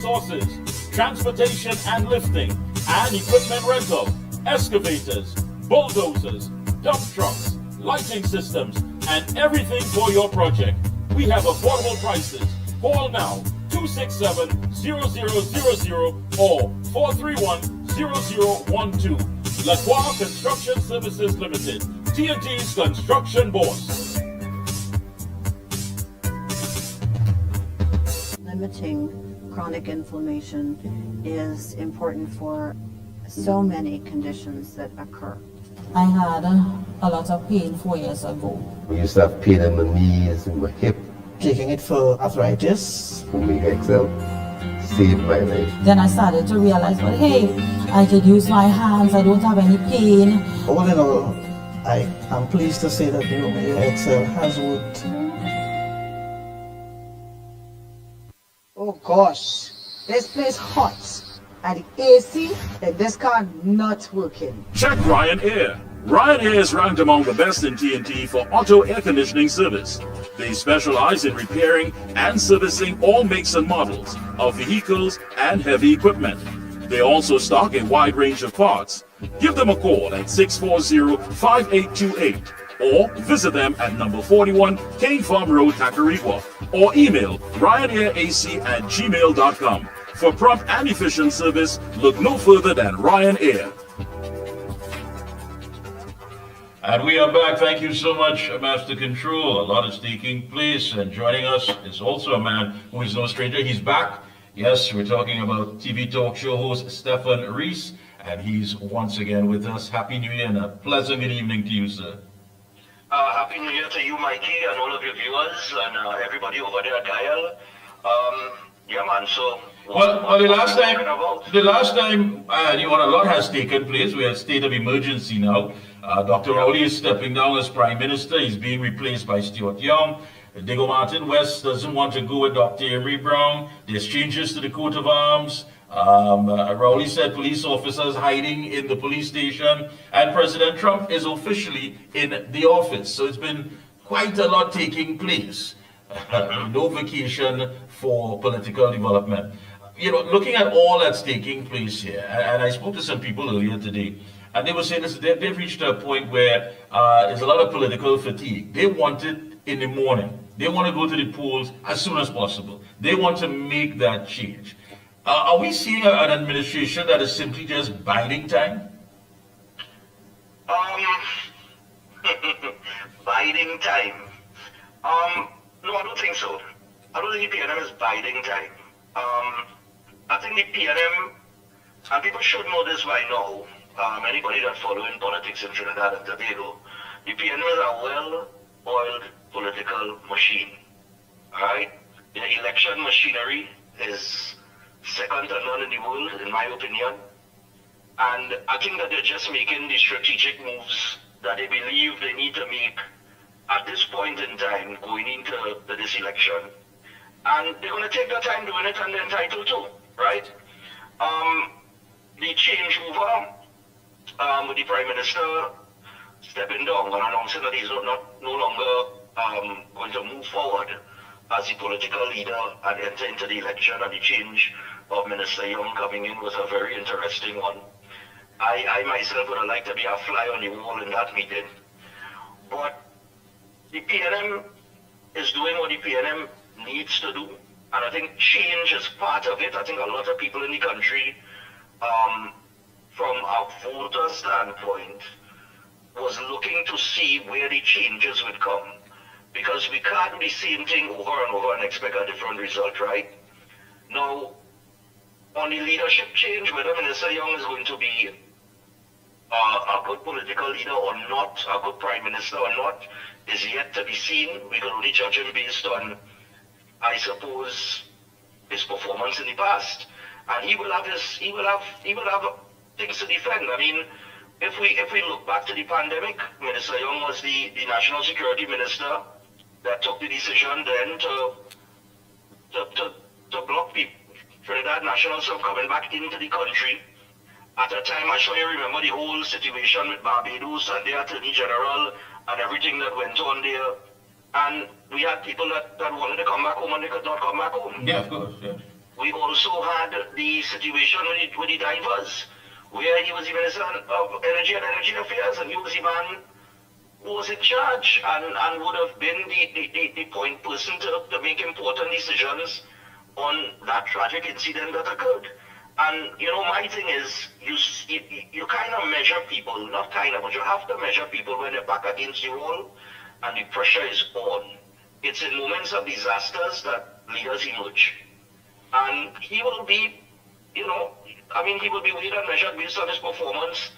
sources, transportation and lifting, and equipment rental, excavators, bulldozers, dump trucks, lighting systems, and everything for your project. We have affordable prices. Call now 267-0000 or 431-0012. Lacroix Construction Services Limited, T&T's construction boss. Limiting chronic inflammation is important for so many conditions that occur. I had a lot of pain 4 years ago. We used to have pain in my knees and my hip. Taking it for arthritis. Omega XL saved my life. Then I started to realize, well, hey, I could use my hands, I don't have any pain. All in all, I am pleased to say that the Omega XL has worked. Oh gosh, this place hot. And the AC in this car not working. Check Ryan Air. Ryan Air is ranked among the best in T&T for auto air conditioning service. They specialize in repairing and servicing all makes and models of vehicles and heavy equipment. They also stock a wide range of parts. Give them a call at 640-5828 or visit them at number 41 Kane Farm Road, Tacarigua, or email ryanairac@gmail.com. For prompt and efficient service, look no further than Ryan Air. And we are back. Thank you so much, Master Control. A lot is taking place, and joining us is also a man who is no stranger. He's back. Yes, we're talking about TV talk show host Stephen Reese, and he's once again with us. Happy New Year and a pleasant good evening to you, sir. Happy New Year to you, Mikey, and all of your viewers, and everybody over there at Dial. Yeah, man, so... Well, the last time, a lot has taken place. We have state of emergency now. Dr. Rowley is stepping down as Prime Minister. He's being replaced by Stuart Young. Diego Martin West doesn't want to go with Dr. Emery Brown. There's changes to the coat of arms. Rowley said police officers hiding in the police station. And President Trump is officially in the office. So it's been quite a lot taking place. No vacation for political development. You know, looking at all that's taking place here, and I spoke to some people earlier today, and they were saying this, they've reached a point where there's a lot of political fatigue. They want it in the morning. They want to go to the polls as soon as possible. They want to make that change. Are we seeing an administration that is simply just biding time? Biding time. No, I don't think so. I don't think the PNM is biding time. I think the PNM, and people should know this by now, anybody that's following politics in Trinidad and Tobago, the PNM is a well-oiled political machine. Alright? The election machinery is second to none in the world, in my opinion. And I think that they're just making the strategic moves that they believe they need to make at this point in time going into this election. And they're going to take their time doing it, and they're entitled to, right? The changeover with the Prime Minister stepping down and announcing that he's no longer going to move forward as the political leader and enter into the election, and the change of Minister Young coming in was a very interesting one. I myself would have liked to be a fly on the wall in that meeting. But the PNM is doing what the PNM needs to do, and I think change is part of it. I think a lot of people in the country, from a voter standpoint, was looking to see where the changes would come, because we can't do the same thing over and over and expect a different result, right? Now, on the leadership change, whether Minister Young is going to be a good political leader or not, a good Prime Minister or not, is yet to be seen. We can only judge him based on, I suppose, his performance in the past, and he will have things to defend. I mean, if we look back to the pandemic, Minister Young was the National Security Minister that took the decision then to block the Trinidad nationals from coming back into the country. At a time, I'm sure you remember the whole situation with Barbados and their Attorney General and everything that went on there. And we had people that wanted to come back home and they could not come back home. Yeah, of course, yeah. we also had the situation with the divers, where he was the Minister of Energy and Energy Affairs, and he was the man who was in charge and would have been the point person to make important decisions on that tragic incident that occurred. And, you know, my thing is, you kind of measure people, not kind of, but you have to measure people when they're back against the wall and the pressure is on. It's in moments of disasters that leaders emerge. And he will be, you know, I mean, he will be weighed and measured based on his performance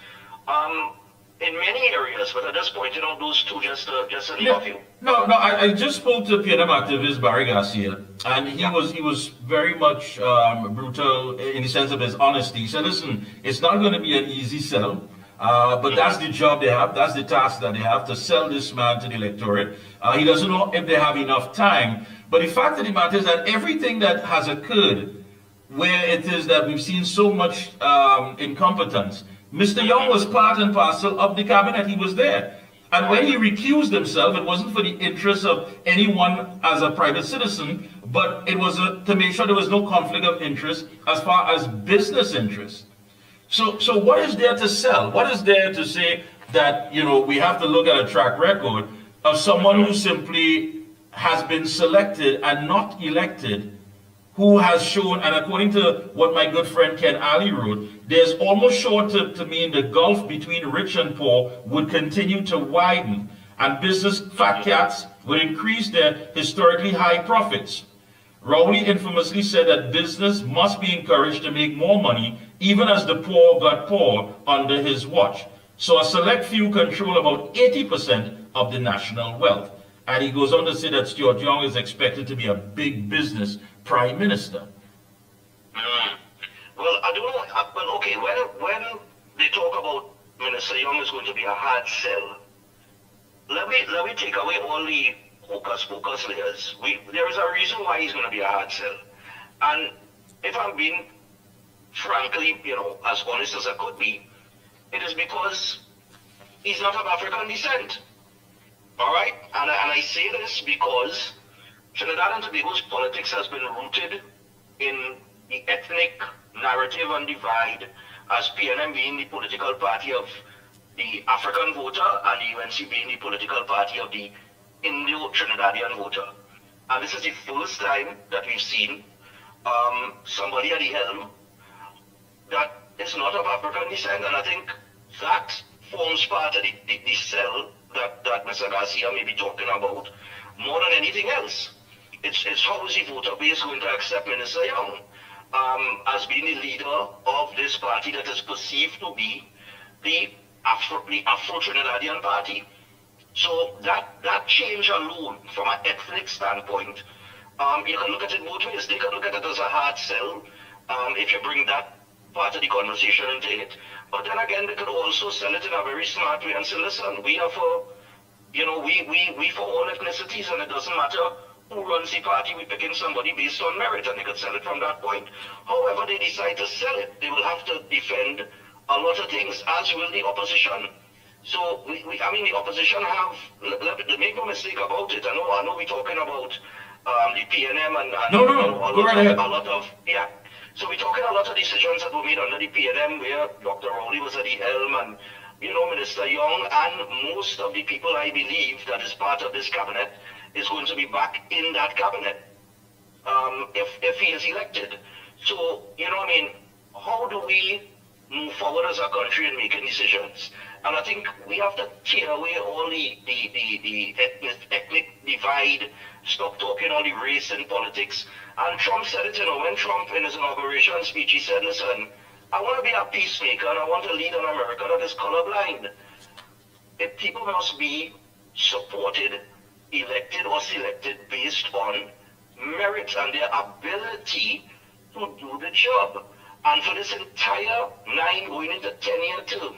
in many areas, but at this point, you know, those two just to name a few. No, I just spoke to PNM activist Barry Garcia, and he was very much brutal in the sense of his honesty. He said, listen, it's not going to be an easy sell, but that's the job they have, that's the task that they have, to sell this man to the electorate. He doesn't know if they have enough time, but the fact of the matter is that everything that has occurred, where it is that we've seen so much incompetence, Mr. Young was part and parcel of the cabinet. He was there. And when he recused himself, it wasn't for the interest of anyone as a private citizen, but it was to make sure there was no conflict of interest as far as business interests. So what is there to sell? What is there to say that, you know, we have to look at a track record of someone who simply has been selected and not elected, who has shown, and according to what my good friend Ken Ali wrote, there's almost sure to mean the gulf between rich and poor would continue to widen, and business fat cats would increase their historically high profits. Rowley infamously said that business must be encouraged to make more money, even as the poor got poor under his watch. So a select few control about 80% of the national wealth. And he goes on to say that Stuart Young is expected to be a big business prime minister. Well, I don't know. Well, okay, when they talk about Minister Young is going to be a hard sell, let me take away all the hocus-pocus layers. There is a reason why he's going to be a hard sell. And if I'm being frankly, you know, as honest as I could be, it is because he's not of African descent. All right? And I say this because Trinidad and Tobago's politics has been rooted in the ethnic narrative and divide, as PNM being the political party of the African voter and the UNC being the political party of the Indo-Trinidadian voter. And this is the first time that we've seen somebody at the helm that is not of African descent, and I think that forms part of the cell that Mr. Garcia may be talking about more than anything else. It's how is the voter base going to accept Minister Young as being the leader of this party that is perceived to be the Afro-Trinidadian party. So that change alone, from an ethnic standpoint, you can look at it both ways. They can look at it as a hard sell if you bring that part of the conversation into it. But then again, they could also sell it in a very smart way and say, listen, we are for, you know, we for all ethnicities, and it doesn't matter who runs the party, we're picking somebody based on merit, and they could sell it from that point. However they decide to sell it, they will have to defend a lot of things, as will the opposition. So, I mean, the opposition have, make no mistake about it. I know we're talking about the PNM and No, go right ahead. A lot of, yeah. So we're talking a lot of decisions that were made under the PNM where Dr. Rowley was at the helm, and, you know, Minister Young and most of the people I believe that is part of this cabinet is going to be back in that cabinet if he is elected. So, you know what I mean, how do we move forward as a country in making decisions? And I think we have to tear away all the ethnic divide, stop talking all the race in politics. And Trump said it, you know, when Trump in his inauguration speech, he said, listen, I want to be a peacemaker and I want to lead an America that is colorblind. If people must be supported, elected or selected based on merit and their ability to do the job. And for this entire 9 going into 10-year term,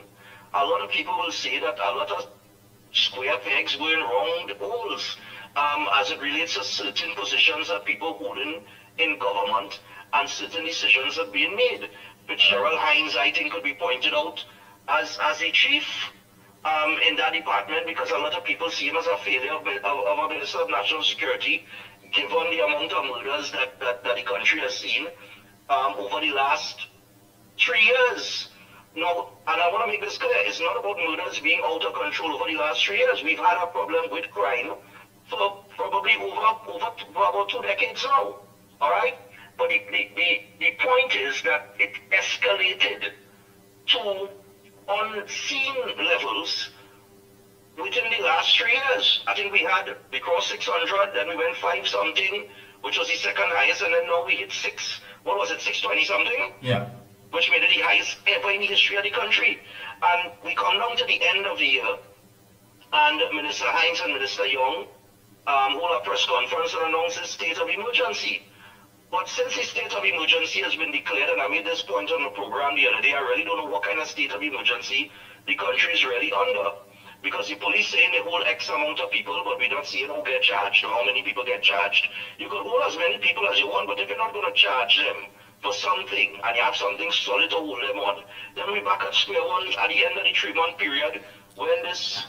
a lot of people will say that a lot of square pegs going round holes as it relates to certain positions that people holding in government and certain decisions are being made. Fitzgerald Hines, I think, could be pointed out as a chief in that department, because a lot of people see him as a failure of a Minister of National Security, given the amount of murders that the country has seen over the last 3 years. Now, and I want to make this clear, it's not about murders being out of control over the last 3 years. We've had a problem with crime for probably over about 2 decades now. All right? But the point is that it escalated to unseen levels within the last 3 years. I think we crossed 600, then we went 5 something, which was the second highest, and then now we hit 620 something? Yeah. Which made it the highest ever in the history of the country. And we come down to the end of the year, and Minister Hines and Minister Young hold a press conference and announce a state of emergency. But since the state of emergency has been declared, and I made this point on the program the other day, I really don't know what kind of state of emergency the country is really under. Because the police saying they hold X amount of people, but we don't see who get charged or how many people get charged. You could hold as many people as you want, but if you're not going to charge them for something, and you have something solid to hold them on, then we're back at square one at the end of the 3-month period when this,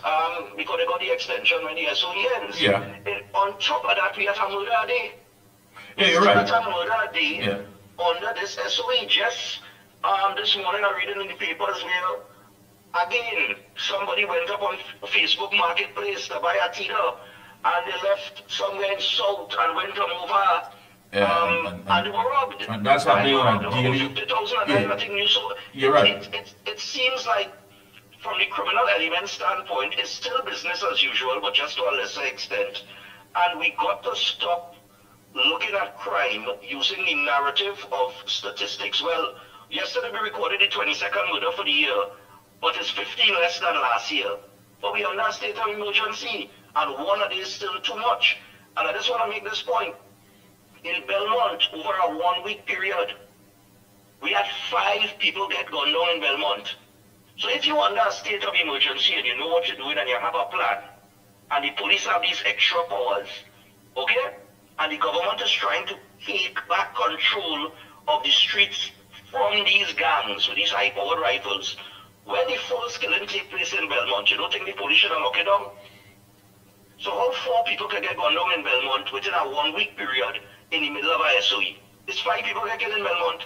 because they got the extension when the SOE ends. Yeah. And on top of that, we have a murder day. Yeah, you're right. We have a murder day Yeah. under this SOE. Just this morning I read in the papers where, again, somebody went up on Facebook Marketplace to buy a Tita, and they left somewhere in South and went on over. And they were robbed. And that's happening on a daily. 50,000 and Yeah. nothing new. So You're right. It seems like, from the criminal element standpoint, it's still business as usual, but just to a lesser extent. And we got to stop looking at crime using the narrative of statistics. Well, yesterday we recorded the 22nd murder for the year, but it's 15 less than last year. But we are in a state of emergency, and one a day is still too much. And I just want to make this point. In Belmont, over a 1-week period, we had 5 people get gunned down in Belmont. So if you're under a state of emergency and you know what you're doing and you have a plan, and the police have these extra powers, okay? And the government is trying to take back control of the streets from these gangs with these high-powered rifles. When the first killing take place in Belmont, you don't think the police should have locked it down? So how 4 people can get gunned down in Belmont within a 1-week period in the middle of a SOE? It's 5 people get killed in Belmont.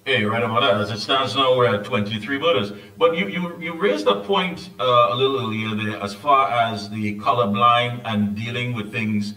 Yeah, you're right about that. As it stands now, we're at 23 murders. But you raised a point a little earlier there as far as the colorblind and dealing with things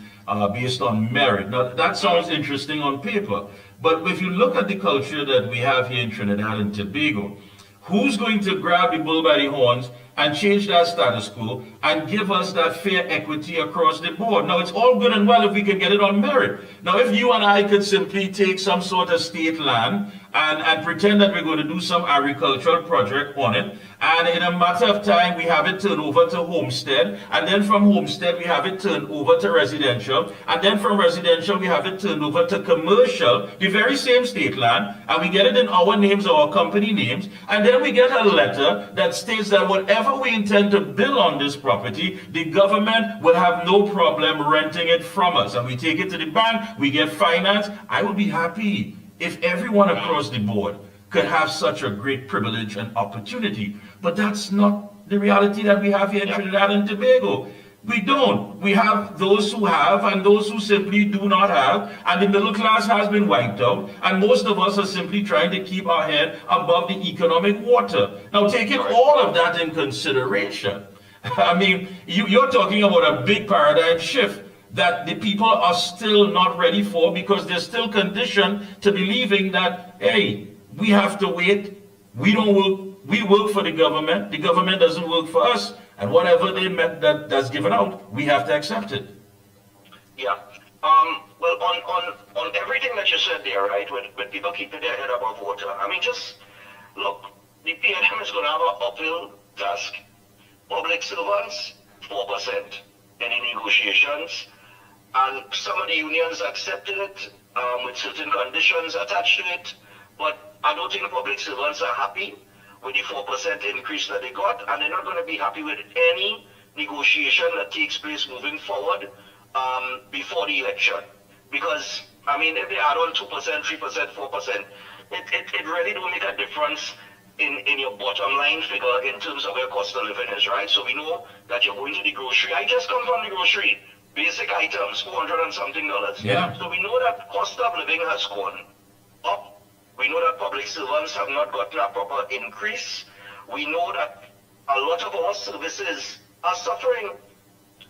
based on merit. Now, that sounds interesting on paper. But if you look at the culture that we have here in Trinidad and Tobago, who's going to grab the bull by the horns and change that status quo and give us that fair equity across the board? Now, it's all good and well if we can get it on merit. Now, if you and I could simply take some sort of state land and pretend that we're going to do some agricultural project on it, and in a matter of time we have it turned over to homestead, and then from homestead we have it turned over to residential, and then from residential we have it turned over to commercial, the very same state land, and we get it in our names or our company names, and then we get a letter that states that whatever we intend to build on this property, the government will have no problem renting it from us, and we take it to the bank, we get finance. I would be happy if everyone across the board could have such a great privilege and opportunity. But that's not the reality that we have here in Trinidad and Tobago. We don't. We have those who have and those who simply do not have, and the middle class has been wiped out, and most of us are simply trying to keep our head above the economic water. Now, taking all of that in consideration, I mean, you're talking about a big paradigm shift that the people are still not ready for, because they're still conditioned to believing that, hey, we have to wait, we don't work, we work for the government doesn't work for us, and whatever they meant that's given out, we have to accept it. Yeah. Well, on everything that you said there, right, when people keep their head above water, I mean, just look, the PNM is going to have an uphill task. Public servants, 4% in the negotiations. And some of the unions accepted it with certain conditions attached to it, but I don't think the public servants are happy with the 4% increase that they got, and they're not going to be happy with any negotiation that takes place moving forward before the election. Because, I mean, if they add on 2%, 3%, 4%, it really don't make a difference in your bottom line figure in terms of where cost of living is, right? So we know that you're going to the grocery. I just come from the grocery. Basic items, $400 and something. Yeah. So we know that cost of living has gone up We know that public servants have not gotten a proper increase. We know that a lot of our services are suffering.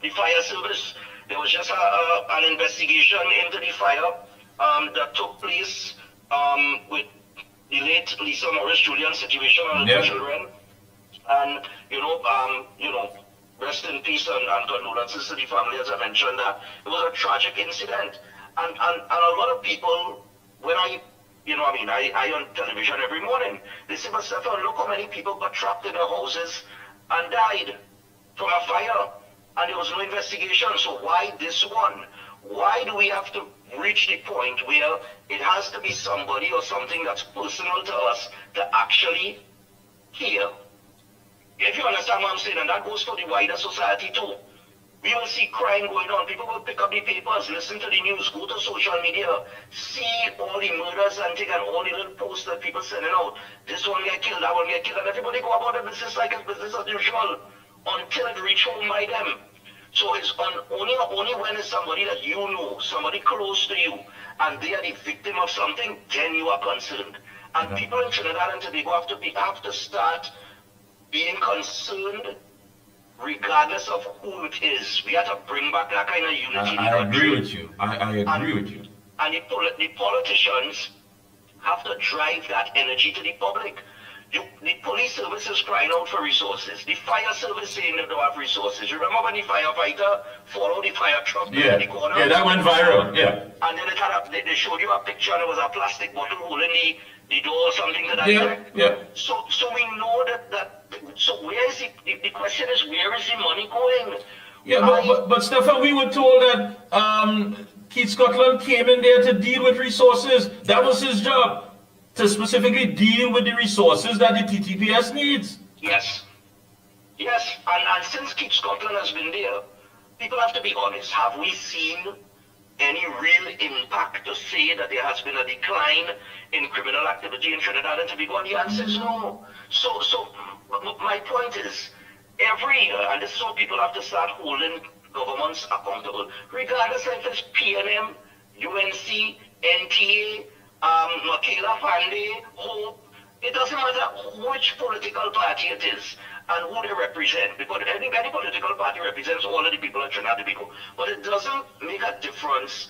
The fire service, there was just an investigation into the fire that took place with the late Lisa Morris Julian situation on the children. And, rest in peace and condolences to the family, as I mentioned that. It was a tragic incident. And a lot of people, when I on television every morning, they say, but Stephan, look how many people got trapped in their houses and died from a fire. And there was no investigation. So why this one? Why do we have to reach the point where it has to be somebody or something that's personal to us to actually hear? If you understand what I'm saying, and that goes for the wider society too. We will see crime going on. People will pick up the papers, listen to the news, go to social media, see all the murders and all the little posts that people sending out. This one get killed, that one get killed, and everybody go about the business like it's business as usual until it reach home by them. So it's only when it's somebody that you know, somebody close to you, and they are the victim of something, then you are concerned. And people in Trinidad and Tobago have to start being concerned regardless of who it is. We have to bring back that kind of unity. I agree with you. I agree with you. And the politicians have to drive that energy to the public. The police service is crying out for resources. The fire service saying they don't have resources. You remember when the firefighter followed the fire truck in the corner? Yeah, that went viral, yeah. And then they showed you a picture and it was a plastic bottle holding the door or something to that effect. Yeah. So we know that so where is the question is, where is the money going? Yeah, but Stephan, we were told that Keith Scotland came in there to deal with resources. That was his job, to specifically deal with the resources that the TTPS needs. Yes. And since Keith Scotland has been there, people have to be honest. Have we seen any real impact to say that there has been a decline in criminal activity in Trinidad and Tobago? And the answer is no. So my point is, every year, and this is how people have to start holding governments accountable, regardless if it's PNM, UNC, NTA, Michaela Fande, Hope, it doesn't matter which political party it is and who they represent, because any political party represents all of the people of Trinidad and Tobago. But it doesn't make a difference,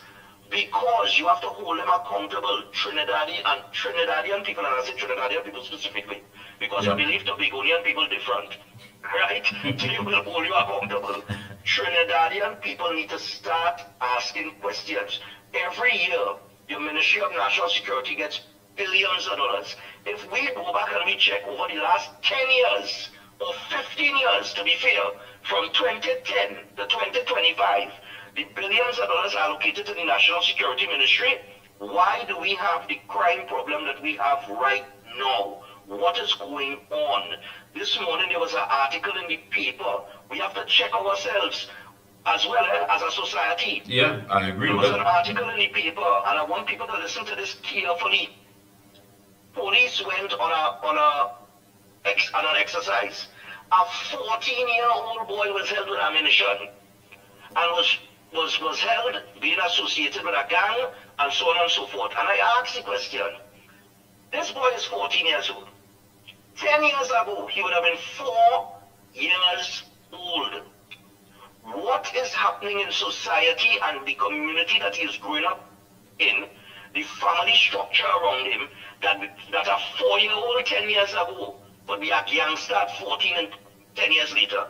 because you have to hold them accountable, Trinidadian people, and I say Trinidadian people specifically, because I believe Tobagonian people different, right? So you will hold you accountable. Trinidadian people need to start asking questions. Every year, the Ministry of National Security gets billions of dollars. If we go back and we check over the last 10 years, or 15 years to be fair, from 2010 to 2025, the billions of dollars allocated to the National Security Ministry, why do we have the crime problem that we have right now? What is going on? This morning there was an article in the paper. We have to check ourselves as well as a society. Yeah, I agree with that. There was an article in the paper, and I want people to listen to this carefully. Police went on an exercise. A 14-year-old boy was held with ammunition and was held being associated with a gang and so on and so forth. And I asked the question, this boy is 14 years old. 10 years ago, he would have been 4 years old. What is happening in society and the community that he is growing up in, the family structure around him, that a 4-year-old 10 years ago would be a youngster at 14 and 10 years later?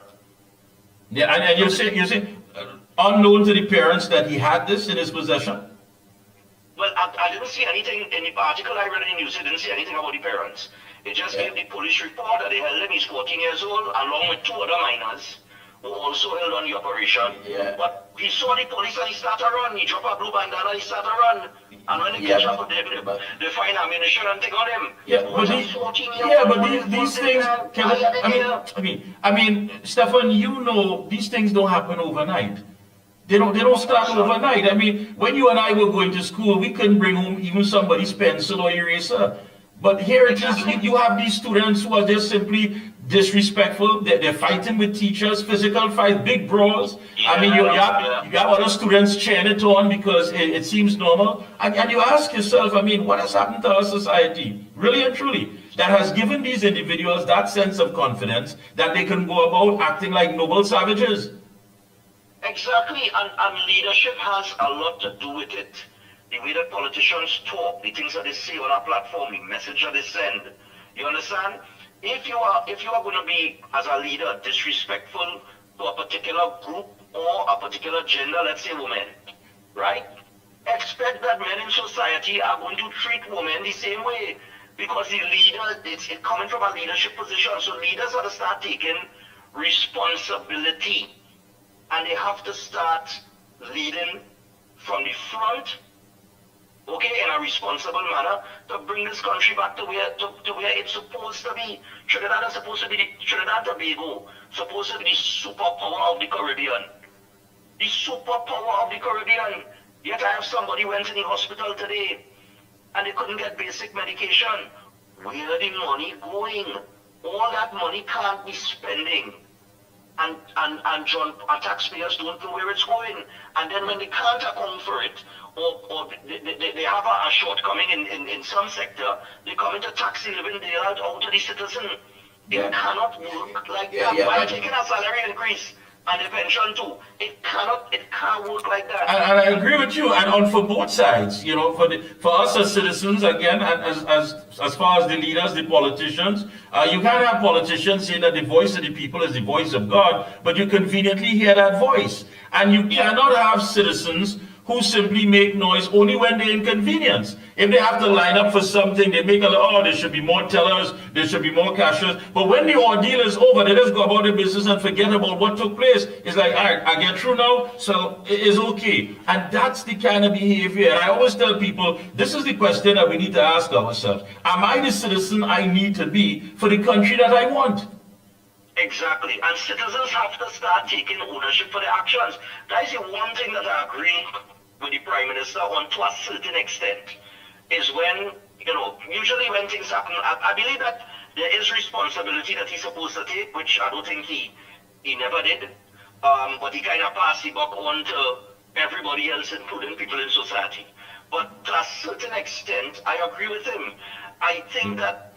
Yeah, and you say unknown to the parents that he had this in his possession? Well, I didn't see anything in the article I read in the news. It didn't say anything about the parents. It just gave the police report that they held him. He's 14 years old, along with 2 other minors who also held on the operation. Yeah. But he saw the police and he started to run. He dropped a blue bandana and he started to run. And when they catch up with them, they find ammunition and take on him. Yeah, but these things, I mean, Stephan, you know, these things don't happen overnight. They don't start overnight. I mean, when you and I were going to school, we couldn't bring home even somebody's pencil or eraser. But here it is, you have these students who are just simply disrespectful. They're fighting with teachers, physical fight, big brawls. I mean, you have other students cheering it on because it seems normal. And you ask yourself, I mean, what has happened to our society, really and truly, that has given these individuals that sense of confidence that they can go about acting like noble savages? Exactly, and leadership has a lot to do with it. The way that politicians talk, the things that they say on our platform, the message that they send. You understand? If you are going to be, as a leader, disrespectful to a particular group or a particular gender, let's say women, right? Expect that men in society are going to treat women the same way, because the leader, it's coming from a leadership position. So leaders have to start taking responsibility, and they have to start leading from the front, okay, in a responsible manner, to bring this country back to where it's supposed to be. Trinidad is supposed to be Trinidad and Tobago, supposed to be the superpower of the Caribbean. The superpower of the Caribbean. Yet I have somebody went in the hospital today and they couldn't get basic medication. Where the money going? All that money can't be spending. And taxpayers don't know where it's going. And then when they can't account for it, or they have a shortcoming in some sector, they come into taxi living there out to the citizen. It cannot work like that. By taking a salary increase and a pension too, it can't work like that. And I agree with you, and for both sides, you know, for us as citizens, again, and as far as the leaders, the politicians, you can't have politicians saying that the voice of the people is the voice of God, but you conveniently hear that voice. And you cannot have citizens who simply make noise only when they're inconvenienced. If they have to line up for something, they make there should be more tellers, there should be more cashiers. But when the ordeal is over, they just go about their business and forget about what took place. It's like, all right, I get through now, so it's okay. And that's the kind of behavior. And I always tell people, this is the question that we need to ask ourselves. Am I the citizen I need to be for the country that I want? Exactly, and citizens have to start taking ownership for their actions. That is the one thing that I agree with the Prime Minister on to a certain extent, is when, you know, usually when things happen, I believe that there is responsibility that he's supposed to take, which I don't think he never did, but he kind of passed the buck on to everybody else, including people in society. But to a certain extent, I agree with him. I think that,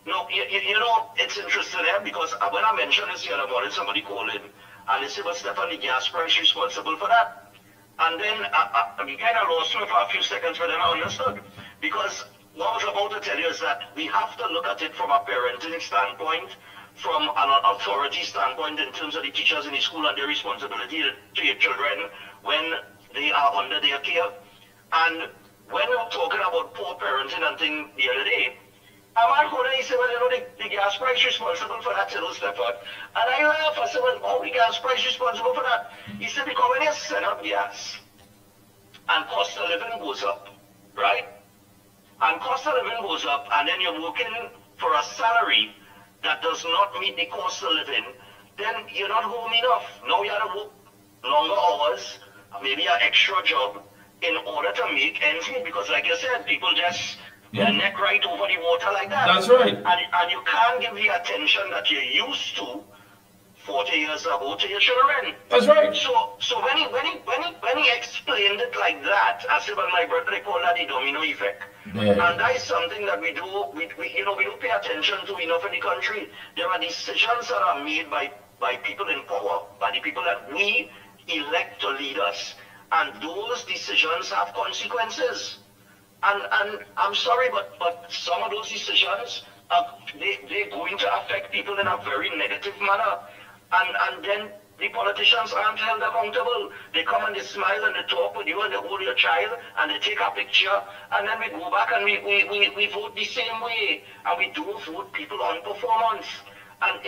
no, you know, it's interesting there, because when I mentioned this the other morning, somebody called in and they said, well, Stephanie, gas price responsible for that. And then we kind of lost me for a few seconds, but then I understood. Because what I was about to tell you is that we have to look at it from a parenting standpoint, from an authority standpoint in terms of the teachers in the school and their responsibility to your children when they are under their care. And when we were talking about poor parenting and things the other day, a man called and he said, well, you know, the gas price responsible for that, Stepford. And I laughed. I said, well, how the gas price responsible for that? He said, because when you set up gas and cost of living goes up, right? And cost of living goes up, and then you're working for a salary that does not meet the cost of living, then you're not home enough. Now you have to work longer hours, maybe an extra job, in order to make ends meet. Because like you said, people just neck right over the water like that. That's right. And you can't give the attention that you used to 40 years ago to your children. That's right. So when he explained it like that, I said, well, my brother, they call that the domino effect. Yeah. And that is something that we don't pay attention to enough in the country. There are decisions that are made by people in power, by the people that we elect to lead us. And those decisions have consequences. And I'm sorry, but some of those decisions, they're going to affect people in a very negative manner. And then the politicians aren't held accountable. They come and they smile and they talk with you and they hold your child and they take a picture. And then we go back and we vote the same way. And we don't vote people on performance. And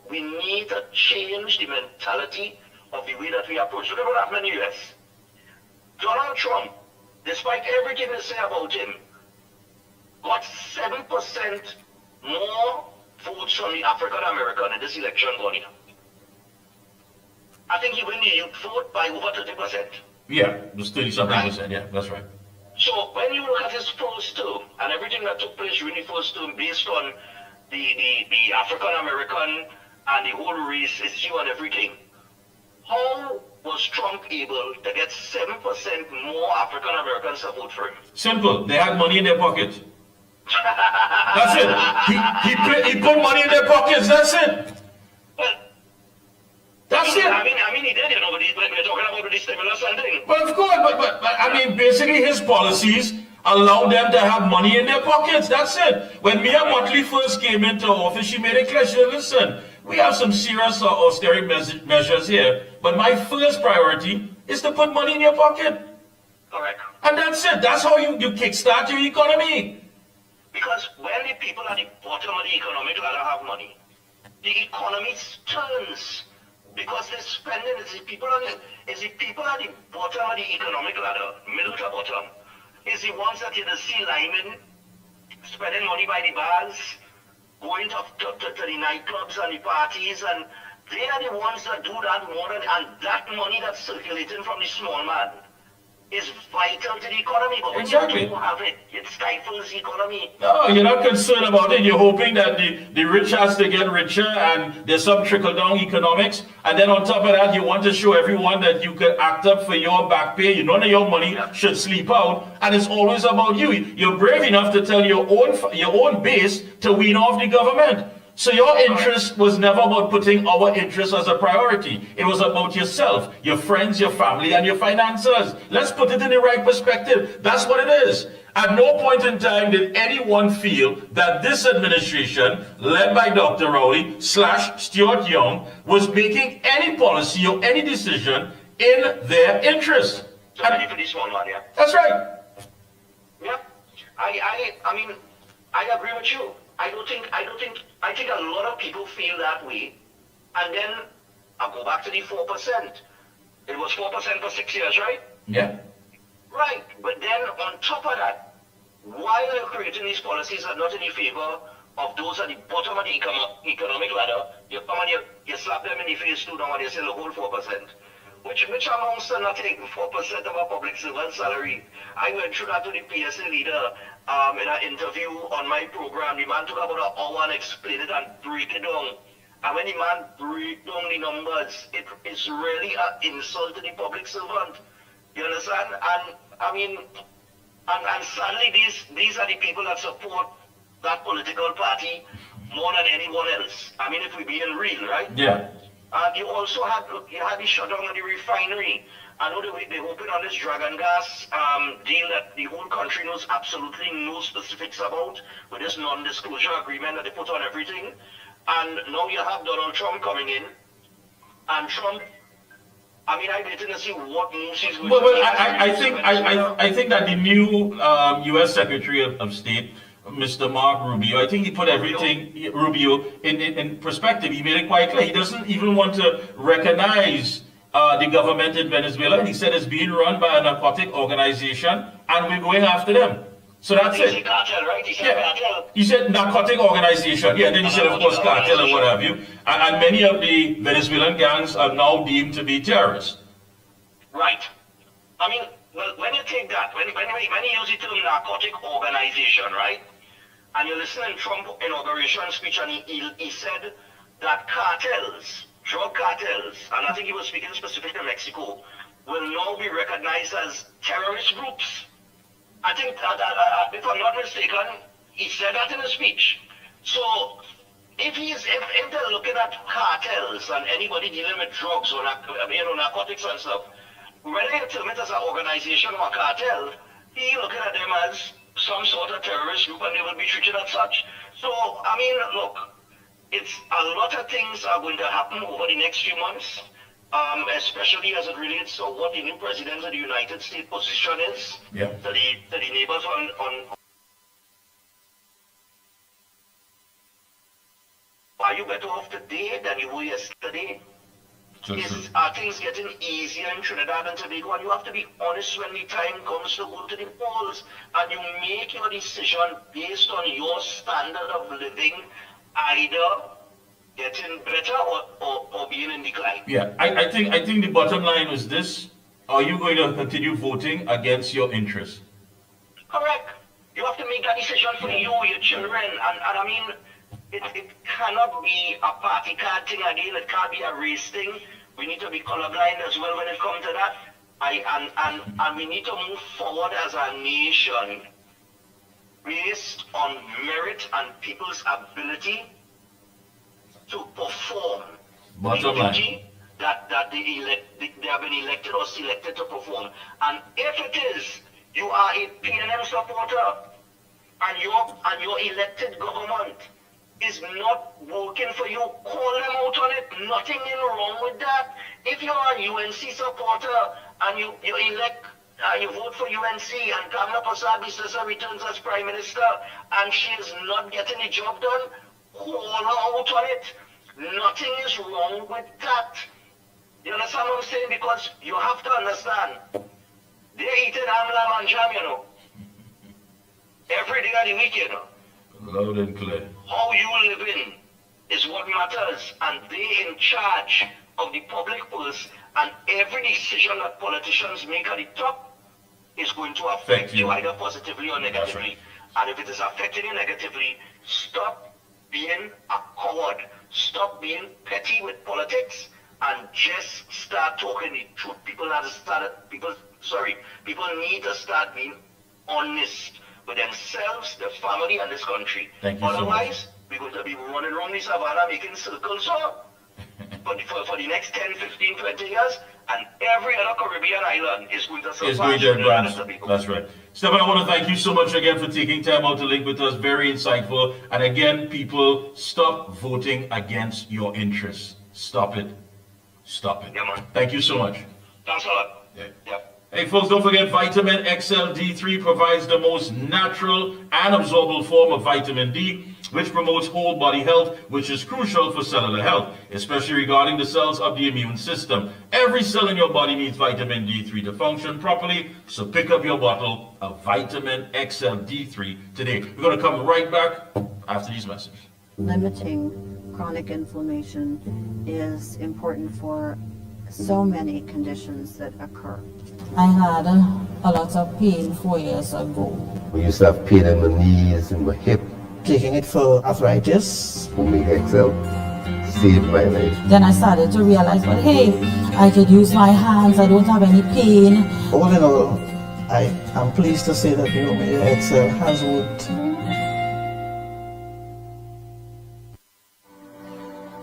we need to change the mentality of the way that we approach. Look at what happened in the US. Donald Trump, despite everything they say about him, got 7% more votes from the African American in this election going on. I think he won the youth vote by over 30%. Yeah, it was 30-something percent. Yeah, that's right. So when you look at his first term and everything that took place during the first term based on the African American and the whole race issue and everything, how was Trump able to get 7% more African Americans to vote for him? Simple. They had money in their pockets. That's it. He put money in their pockets. That's it. Well, That's it. I mean, he did, you know, but we're talking about the stimulus and thing. But of course, but I mean, basically his policies allow them to have money in their pockets. That's it. When Mia Mottley first came into office, she made it clear, she said, listen, we have some serious austerity measures here, but my first priority is to put money in your pocket. Correct. And that's it. That's how you kickstart your economy. Because when the people at the bottom of the economic ladder have money, the economy turns. Because they're spending, it's the people at the bottom of the economic ladder, middle to bottom, is the ones that you see linemen spending money by the bars, going to the nightclubs and the parties, and they are the ones that do that more than, and that money that's circulating from the small man is vital to the economy, but when Exactly. you don't have it, it stifles the economy. No, you're not concerned about it. You're hoping that the rich has to get richer and there's some trickle-down economics. And then on top of that, you want to show everyone that you can act up for your back pay. You know that your money should sleep out. And it's always about you. You're brave enough to tell your own base to wean off the government. So your interest was never about putting our interest as a priority. It was about yourself, your friends, your family, and your finances. Let's put it in the right perspective. That's what it is. At no point in time did anyone feel that this administration, led by Dr. Rowley / Stuart Young, was making any policy or any decision in their interest. So ready for this one, man, yeah? That's right. Yeah, I mean, I agree with you. I think a lot of people feel that way. And then I'll go back to the 4%. It was 4% for 6 years, right? Yeah. Right. But then on top of that, while you're creating these policies that are not in the favor of those at the bottom of the economic ladder, you come and you slap them in the face too now and you say the whole 4%. Which amounts to nothing, 4% of our public servant salary. I went through that to the PSA leader in an interview on my program. The man took about an hour and explained it and break it down. And when the man break down the numbers, it's really an insult to the public servant. You understand? And I mean, and sadly these are the people that support that political party more than anyone else. I mean, if we're being real, right? Yeah. You also had the shutdown of the refinery. I know they're hoping on this dragon gas deal that the whole country knows absolutely no specifics about, with this non-disclosure agreement that they put on everything. And now you have Donald Trump coming in, and Trump, I mean, I'm waiting to see what moves he's going to make. I think that the new U.S. Secretary of State, Mr. Mark Rubio, I think he put everything, Rubio, in perspective. He made it quite clear. He doesn't even want to recognize the government in Venezuela. He said it's being run by a narcotic organization, and we're going after them. So that's it. Cartel, right? He said cartel. He said narcotic organization. Yeah, then he said, of course, cartel and what have you. And many of the Venezuelan gangs are now deemed to be terrorists. Right. I mean, well, when you take that, when you use the term narcotic organization, right? And you listen to Trump's inauguration speech, and he said that cartels, drug cartels, and I think he was speaking specifically to Mexico, will now be recognized as terrorist groups. I think, if I'm not mistaken, he said that in his speech. So, if they're looking at cartels and anybody dealing with drugs or narcotics and stuff, whether you term it as an organization or a cartel, he's looking at them as some sort of terrorist group, and they will be treated as such. So, I mean, look, it's a lot of things are going to happen over the next few months, especially as it relates to what the new president of the United States position is to the neighbors on. Are you better off today than you were yesterday? Are things getting easier in Trinidad and Tobago? And you have to be honest when the time comes to go to the polls, and you make your decision based on your standard of living, either getting better or being in decline. Yeah, I think the bottom line is this: are you going to continue voting against your interests? Correct. You have to make that decision for you, your children, and I mean, it cannot be a party card thing again. It can't be a race thing. We need to be colorblind as well when it comes to that. And we need to move forward as a nation based on merit and people's ability to perform. Bottom the line. duty that they have been elected or selected to perform. And if it is you are a PNM supporter and your elected government is not working for you, call them out on it. Nothing wrong with that. If you are a UNC supporter and you vote for UNC and Kamala Prasad Biswas returns as Prime Minister and she is not getting the job done, call her out on it. Nothing is wrong with that. You understand what I'm saying? Because you have to understand, they're eating ham, lamb, and jam, you know. Every day of the week, you know. Loud and clear. How you live in is what matters, and they in charge of the public purse, and every decision that politicians make at the top is going to affect you either positively or negatively. And if it is affecting you negatively, stop being a coward. Stop being petty with politics and just start talking the truth. People need to start being honest with themselves, their family, and this country. Thank you. Otherwise, we're going to be running around the savannah making circles for the next 10, 15, 20 years, and every other Caribbean island is going to surpass. Is going to advance. That's right. Stephen, I want to thank you so much again for taking time out to link with us. Very insightful. And again, people, stop voting against your interests. Stop it. Stop it. Yeah, man. Thank you so much. Thanks a lot. Yeah. Yeah. Hey folks, don't forget Vitamin XL D3 provides the most natural and absorbable form of vitamin D, which promotes whole body health, which is crucial for cellular health, especially regarding the cells of the immune system. Every cell in your body needs vitamin D3 to function properly, so pick up your bottle of Vitamin XL D3 today. We're going to come right back after these messages. Limiting chronic inflammation is important for so many conditions that occur. I had a lot of pain 4 years ago. We used to have pain in my knees and my hip. Taking it for arthritis. Omega XL saved my life. Then I started to realize, but hey, I could use my hands, I don't have any pain. All in all, I am pleased to say that the Omega XL has worked.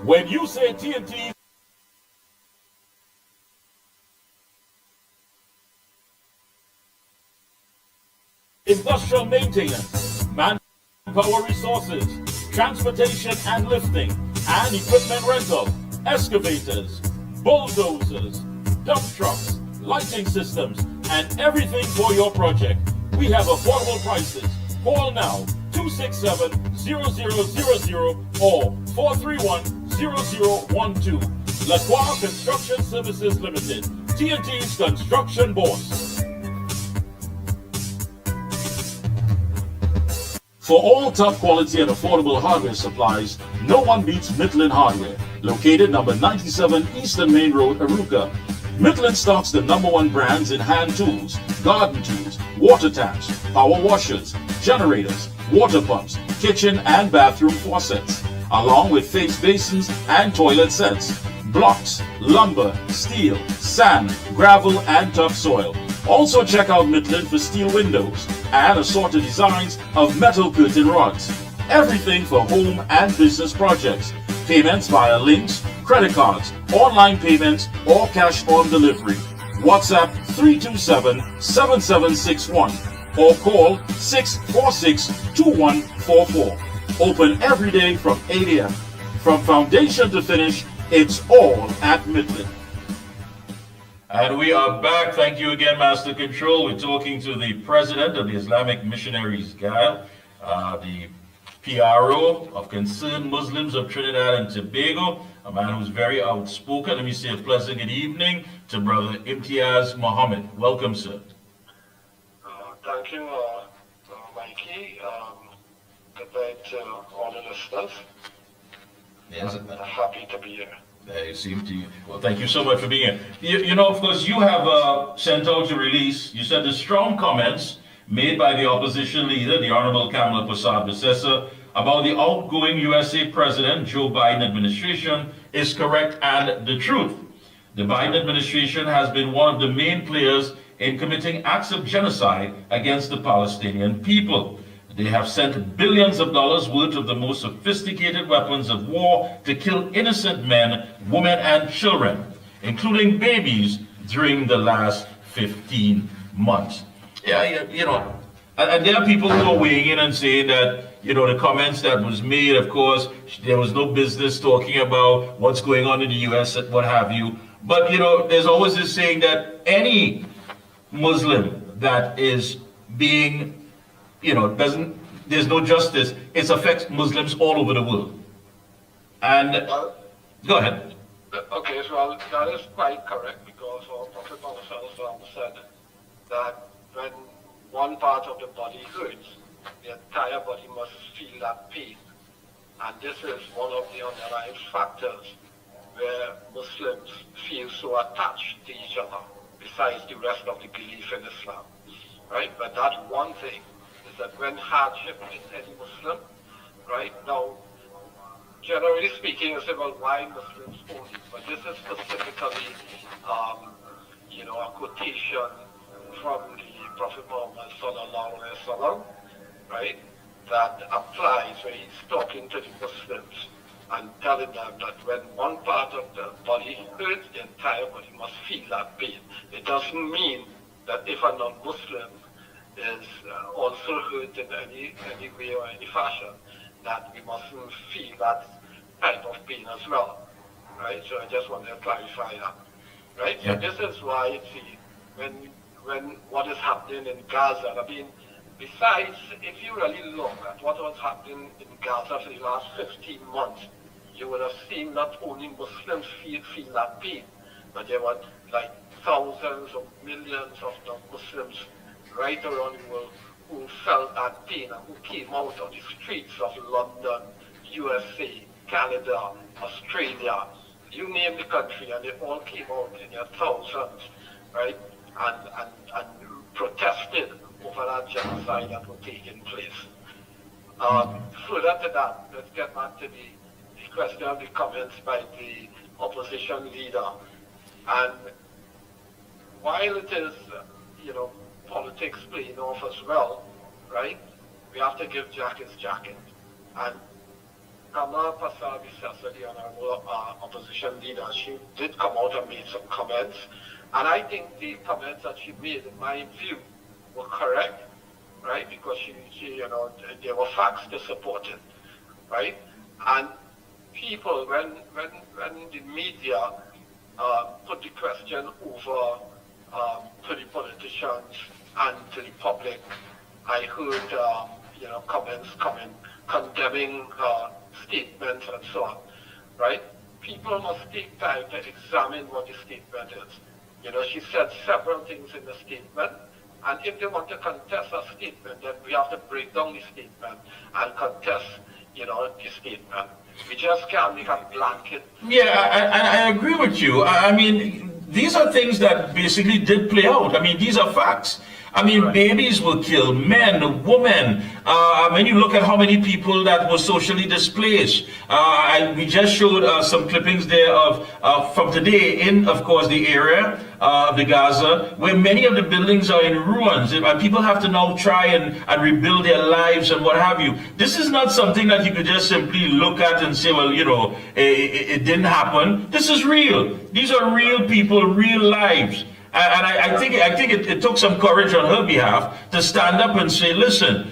When you say TNT, industrial maintenance, manpower resources, transportation and lifting, and equipment rental, excavators, bulldozers, dump trucks, lighting systems, and everything for your project. We have affordable prices. Call now 267-0000 or 431-0012. Lacroix Construction Services Limited, TNT's construction boss. For all top quality and affordable hardware supplies, no one beats Midland Hardware, located number 97 Eastern Main Road, Arouca. Midland stocks the #1 brands in hand tools, garden tools, water taps, power washers, generators, water pumps, kitchen and bathroom faucets, along with fixed basins and toilet sets, blocks, lumber, steel, sand, gravel and topsoil. Also check out Midland for steel windows and assorted designs of metal curtain rods. Everything for home and business projects. Payments via links, credit cards, online payments, or cash on delivery. WhatsApp 327-7761 or call 646-2144. Open every day from 8 a.m. From foundation to finish, it's all at Midland. And we are back. Thank you again, Master Control. We're talking to the president of the Islamic Missionaries Guild, the PRO of Concerned Muslims of Trinidad and Tobago, a man who's very outspoken. Let me say a pleasant good evening to Brother Imtiaz Muhammad. Welcome, sir. Thank you, Mikey. Good night to all the listeners. Yes. I'm happy to be here. They seem to. Well, thank you so much for being here. You know, of course, you have sent out a release. You said the strong comments made by the opposition leader, the Honorable Kamala Persad-Bissessar, about the outgoing USA President Joe Biden administration is correct and the truth. The Biden administration has been one of the main players in committing acts of genocide against the Palestinian people. They have sent billions of dollars worth of the most sophisticated weapons of war to kill innocent men, women, and children, including babies, during the last 15 months. Yeah, you know, and there are people who are weighing in and saying that, you know, the comments that was made, of course, there was no business talking about what's going on in the U.S. and what have you. But, you know, there's always this saying that any Muslim that is being, you know, there's no justice, it affects Muslims all over the world. And, go ahead. Okay, so that is quite correct, because our Prophet Muhammad said that when one part of the body hurts, the entire body must feel that pain. And this is one of the underlying factors where Muslims feel so attached to each other, besides the rest of the belief in Islam. Right? But that one thing is that when hardship hits any Muslim, right? Now, generally speaking, I say, well, why Muslims only? But this is specifically, you know, a quotation from the Prophet Muhammad sallallahu alaihi wasallam, right? That applies when he's talking to the Muslims and telling them that when one part of the body hurts, the entire body must feel that pain. It doesn't mean that if a non-Muslim is also hurt in any way or any fashion, that we mustn't feel that type of pain as well, right? So I just want to clarify that, right? Yeah. So this is why, see, when what is happening in Gaza, I mean, besides, if you really look at what was happening in Gaza for the last 15 months, you would have seen not only Muslims feel that pain, but there were like thousands of millions of non-Muslims right around the world who felt that pain and who came out of the streets of London, USA, Canada, Australia, you name the country, and they all came out in their thousands, right, and protested over that genocide that was taking place. Further to that, let's get back to the question of the comments by the opposition leader. And while it is, you know, politics playing off as well, right, we have to give Jack his jacket. And Kamala Persad-Bissessar, the honorable opposition leader, she did come out and made some comments. And I think the comments that she made, in my view, were correct, right? Because she you know, there were facts to support it, right? And people, when the media put the question over to the politicians and to the public, I heard you know, comments coming condemning statements and so on, right? People must take time to examine what the statement is. You know, she said several things in the statement, and if they want to contest a statement, then we have to break down the statement and contest, you know, the statement. We just can't make a blanket. Yeah, I agree with you. I mean, these are things that basically did play out. I mean, these are facts. I mean, babies were killed, men, women. When you look at how many people that were socially displaced, we just showed some clippings there of from today in, of course, the area of the Gaza, where many of the buildings are in ruins, and people have to now try and rebuild their lives and what have you. This is not something that you could just simply look at and say, well, you know, it didn't happen. This is real. These are real people, real lives. And I think it took some courage on her behalf to stand up and say, listen,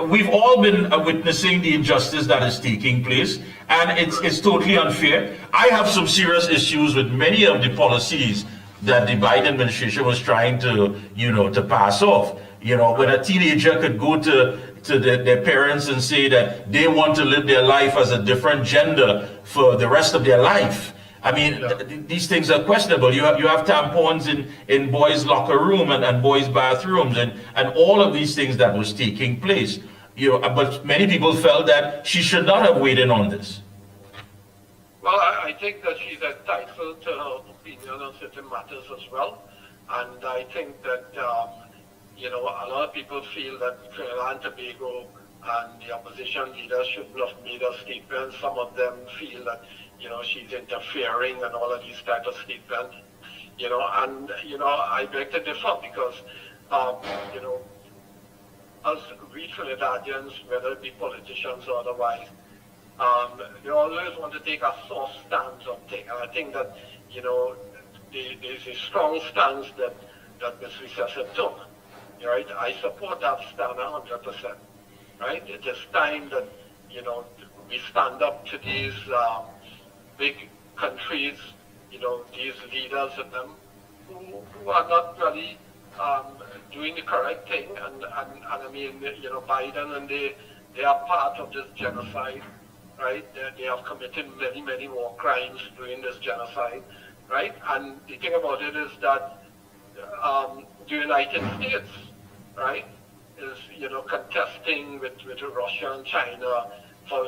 we've all been witnessing the injustice that is taking place, and it's totally unfair. I have some serious issues with many of the policies that the Biden administration was trying to, you know, to pass off. You know, when a teenager could go to their parents and say that they want to live their life as a different gender for the rest of their life. I mean, these things are questionable. You have tampons in boys' locker room and boys' bathrooms and all of these things that was taking place. You know, but many people felt that she should not have weighed in on this. Well, I think that she's entitled to her opinion on certain matters as well. And I think that, you know, a lot of people feel that Trinidad and Tobago and the opposition leader shouldn't have made a statement. Some of them feel that, you know, she's interfering and all of these type of statements. You know, and, you know, I beg to differ because, you know, as we Trinidadians, whether it be politicians or otherwise, they always want to take a soft stance on things. And I think that, you know, there's a strong stance that Ms. Recessive took. Right? I support that stand 100%. Right? It is time that, you know, we stand up to these big countries, you know, these leaders of them who are not really doing the correct thing. And I mean, you know, Biden and they are part of this genocide, right? They have committed many, many war crimes during this genocide, right? And the thing about it is that the United States, right, is, you know, contesting with Russia and China for,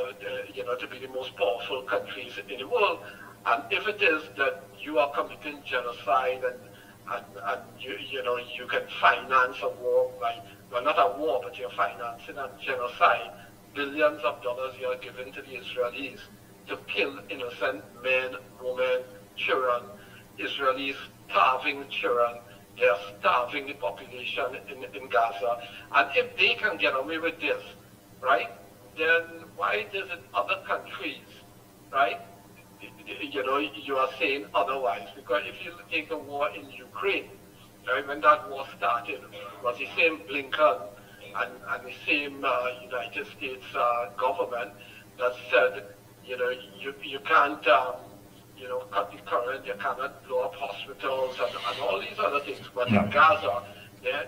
you know, to be the most powerful countries in the world. And if it is that you are committing genocide and you know, you can finance a war by, well, not a war, but you're financing a genocide, billions of dollars you are giving to the Israelis to kill innocent men, women, children. Israelis starving children. They are starving the population in Gaza. And if they can get away with this, right, then why does it other countries, right, you know, you are saying otherwise? Because if you take the war in Ukraine, right, when that war started, it was the same Blinken and the same United States government that said, you know, you can't, you know, cut the current, you cannot blow up hospitals and all these other things. But in Gaza,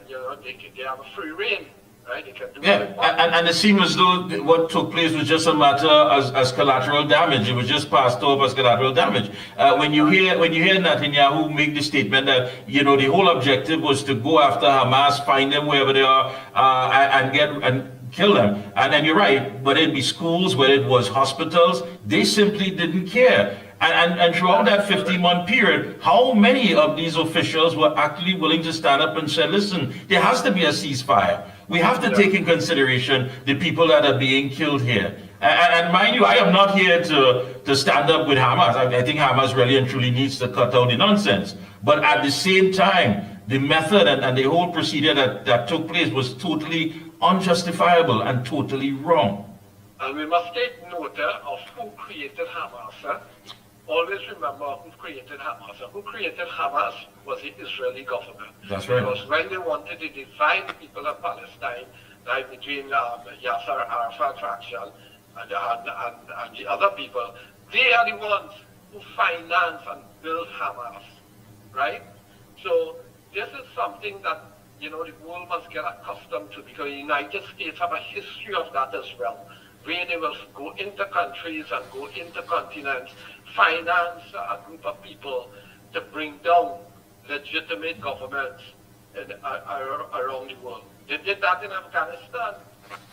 you know, they have a free reign, right? They can do what they want. And it seemed as though what took place was just a matter as collateral damage. It was just passed off as collateral damage. When you hear Netanyahu make the statement that, you know, the whole objective was to go after Hamas, find them wherever they are, and kill them. And then you're right, whether it be schools, whether it was hospitals, they simply didn't care. And throughout that 15-month period, how many of these officials were actually willing to stand up and say, listen, there has to be a ceasefire. We have to take in consideration the people that are being killed here. And mind you, I am not here to stand up with Hamas. I think Hamas really and truly needs to cut out the nonsense. But at the same time, the method and the whole procedure that took place was totally unjustifiable and totally wrong. And we must take note of who created Hamas. Always remember who created Hamas. Who created Hamas was the Israeli government. That's right. Because when they wanted to divide the people of Palestine, like between Yasser Arafat faction and the other people, they are the ones who finance and build Hamas, right? So this is something that, you know, the world must get accustomed to, because the United States have a history of that as well, where they will go into countries and go into continents, finance a group of people to bring down legitimate governments around the world. They did that in Afghanistan,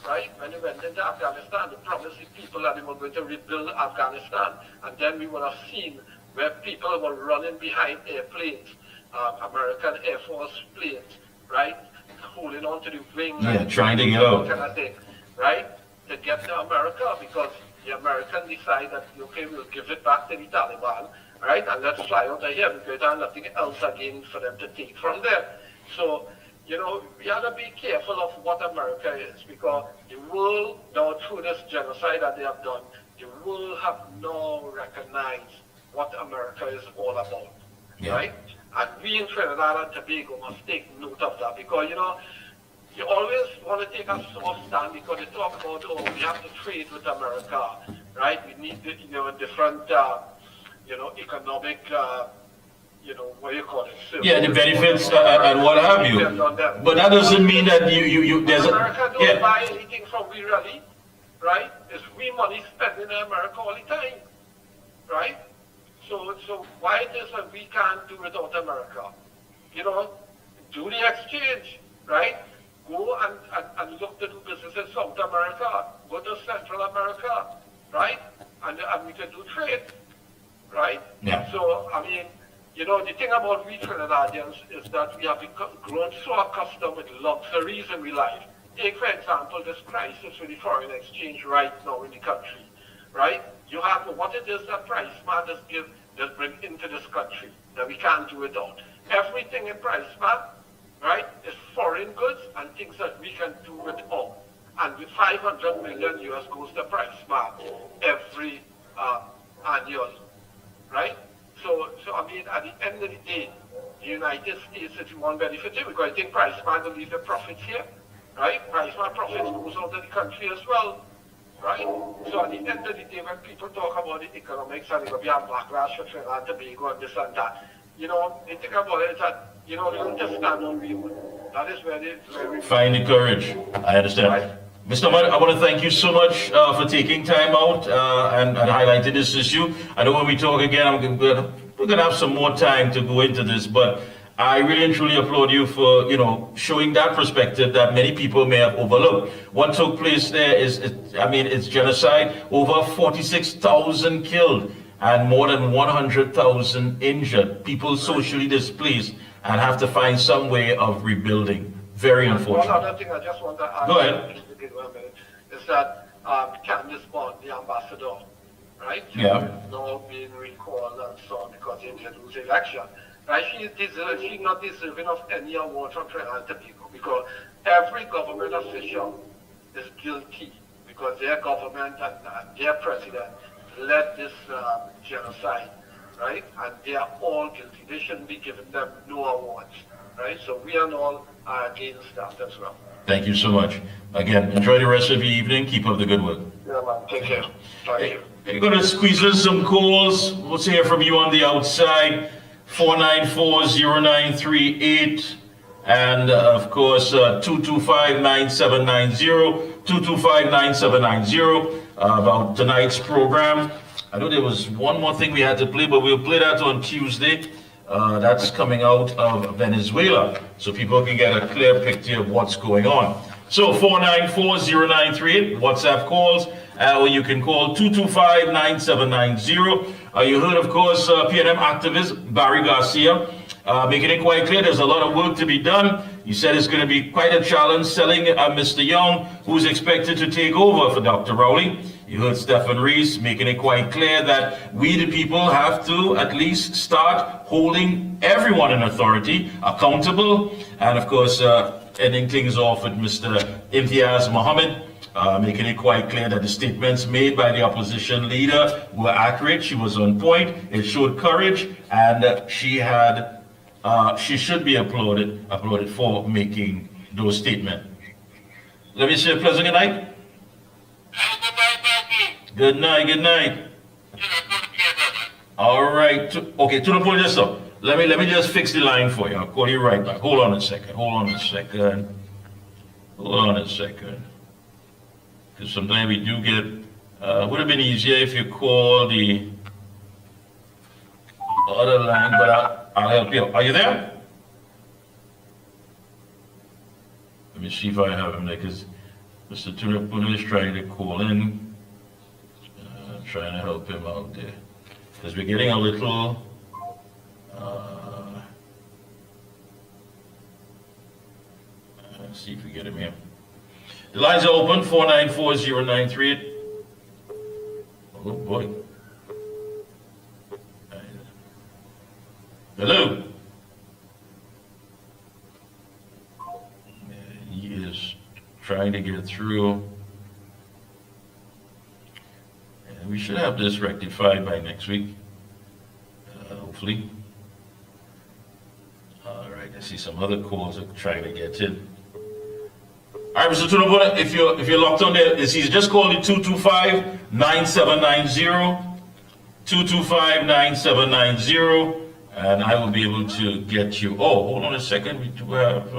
right? When they went into Afghanistan, they promised the people that they were going to rebuild Afghanistan. And then we would have seen where people were running behind airplanes, American Air Force planes, right? Holding on to the wing. Yeah, trying to get out. Kind of thing, right? To get to America, because the Americans decide that, okay, we'll give it back to the Taliban, right? And let's fly out of here, because there's nothing else again for them to take from there. So, you know, we have to be careful of what America is, because the world, now through this genocide that they have done, the world have now recognized what America is all about, right? And we in Trinidad and Tobago must take note of that, because, you know, you always want to take a soft stand, because they talk about, oh, we have to trade with America, right? We need, you know, different, you know, economic, you know, what do you call it? Yeah, the benefits and what have you. But that doesn't mean that there's America don't buy anything from we really, right? It's we money spent in America all the time, right? So why it is that we can't do without America? You know, do the exchange, right? Go and look to do business in South America. Go to Central America, right? And we can do trade, right? Yeah. So, I mean, You know, the thing about we Trinidadians is that we have grown so accustomed with luxuries in we life. Take, for example, this crisis with the foreign exchange right now in the country, right? You have what it is that Price Smart just bring into this country that we can't do without. Everything in Price Smart, right, is foreign goods and things that we can do without. And with 500 million US goes to Price Smart every annually, right? So I mean, at the end of the day, the United States is the one benefiting because I think Price Smart will leave the profits here, right? Price Smart profits goes out of the country as well, right? So at the end of the day, when people talk about the economics and there's going to be a backlash for Trinidad and Tobago and this and that, you know, the thing about it is that, you know, they don't just stand on real. That is where they Find the courage. I understand. Right. Mr. Ahmad, I want to thank you so much for taking time out and highlighting this issue. I know when we talk again, we're going to have some more time to go into this, but I really and truly applaud you for, you know, showing that perspective that many people may have overlooked. What took place there it's genocide, over 46,000 killed and more than 100,000 injured, people socially displaced and have to find some way of rebuilding. Very unfortunate. One other thing I just want to add. Go ahead. Is that Candace Bond, the ambassador, right? Yeah. Is now being recalled and so on because they did lose the election. Right? She's not deserving of any award from Trinidad and Tobago because every government official is guilty because their government and their president led this genocide, right? And they are all guilty. They shouldn't be giving them no awards, right? So we are all against that as well. Thank you so much. Again, enjoy the rest of your evening. Keep up the good work. Yeah, man. Take care. Thank you. We're going to squeeze in some calls. Let's hear from you on the outside. 494-0938. And of course, 225-9790. 225-9790. About tonight's program. I know there was one more thing we had to play, but we'll play that on Tuesday. That's coming out of Venezuela, so people can get a clear picture of what's going on. So 494-0938, WhatsApp calls, or you can call 225-9790. You heard, of course, PNM activist Barry Garcia making it quite clear there's a lot of work to be done. He said it's going to be quite a challenge selling Mr. Young, who's expected to take over for Dr. Rowley. You heard Stephen Rees making it quite clear that we, the people, have to at least start holding everyone in authority accountable. And of course, ending things off with Mr. Imtiaz Mohammed, making it quite clear that the statements made by the opposition leader were accurate. She was on point. It showed courage, and she should be applauded for making those statements. Let me say a pleasant good night. Good night, good night. All right. Okay, to the point just up. Let me just fix the line for you. I'll call you right back. Hold on a second. Because sometimes we do get, would have been easier if you call the other line, but I'll help you. Are you there? Let me see if I have him there, because Mr. Tunapuna is trying to call in. Trying to help him out there. Because we're getting a little, let's see if we get him here. The lines are open, 494-0938. Oh boy. Hello. He is trying to get through. And we should have this rectified by next week, hopefully. All right, I see some other calls are trying to get in. All right, Mr. Tunapuna, if you're locked on there, it's easy. Just call the 225-9790, 225-9790, and I will be able to get you. Oh, hold on a second. We do have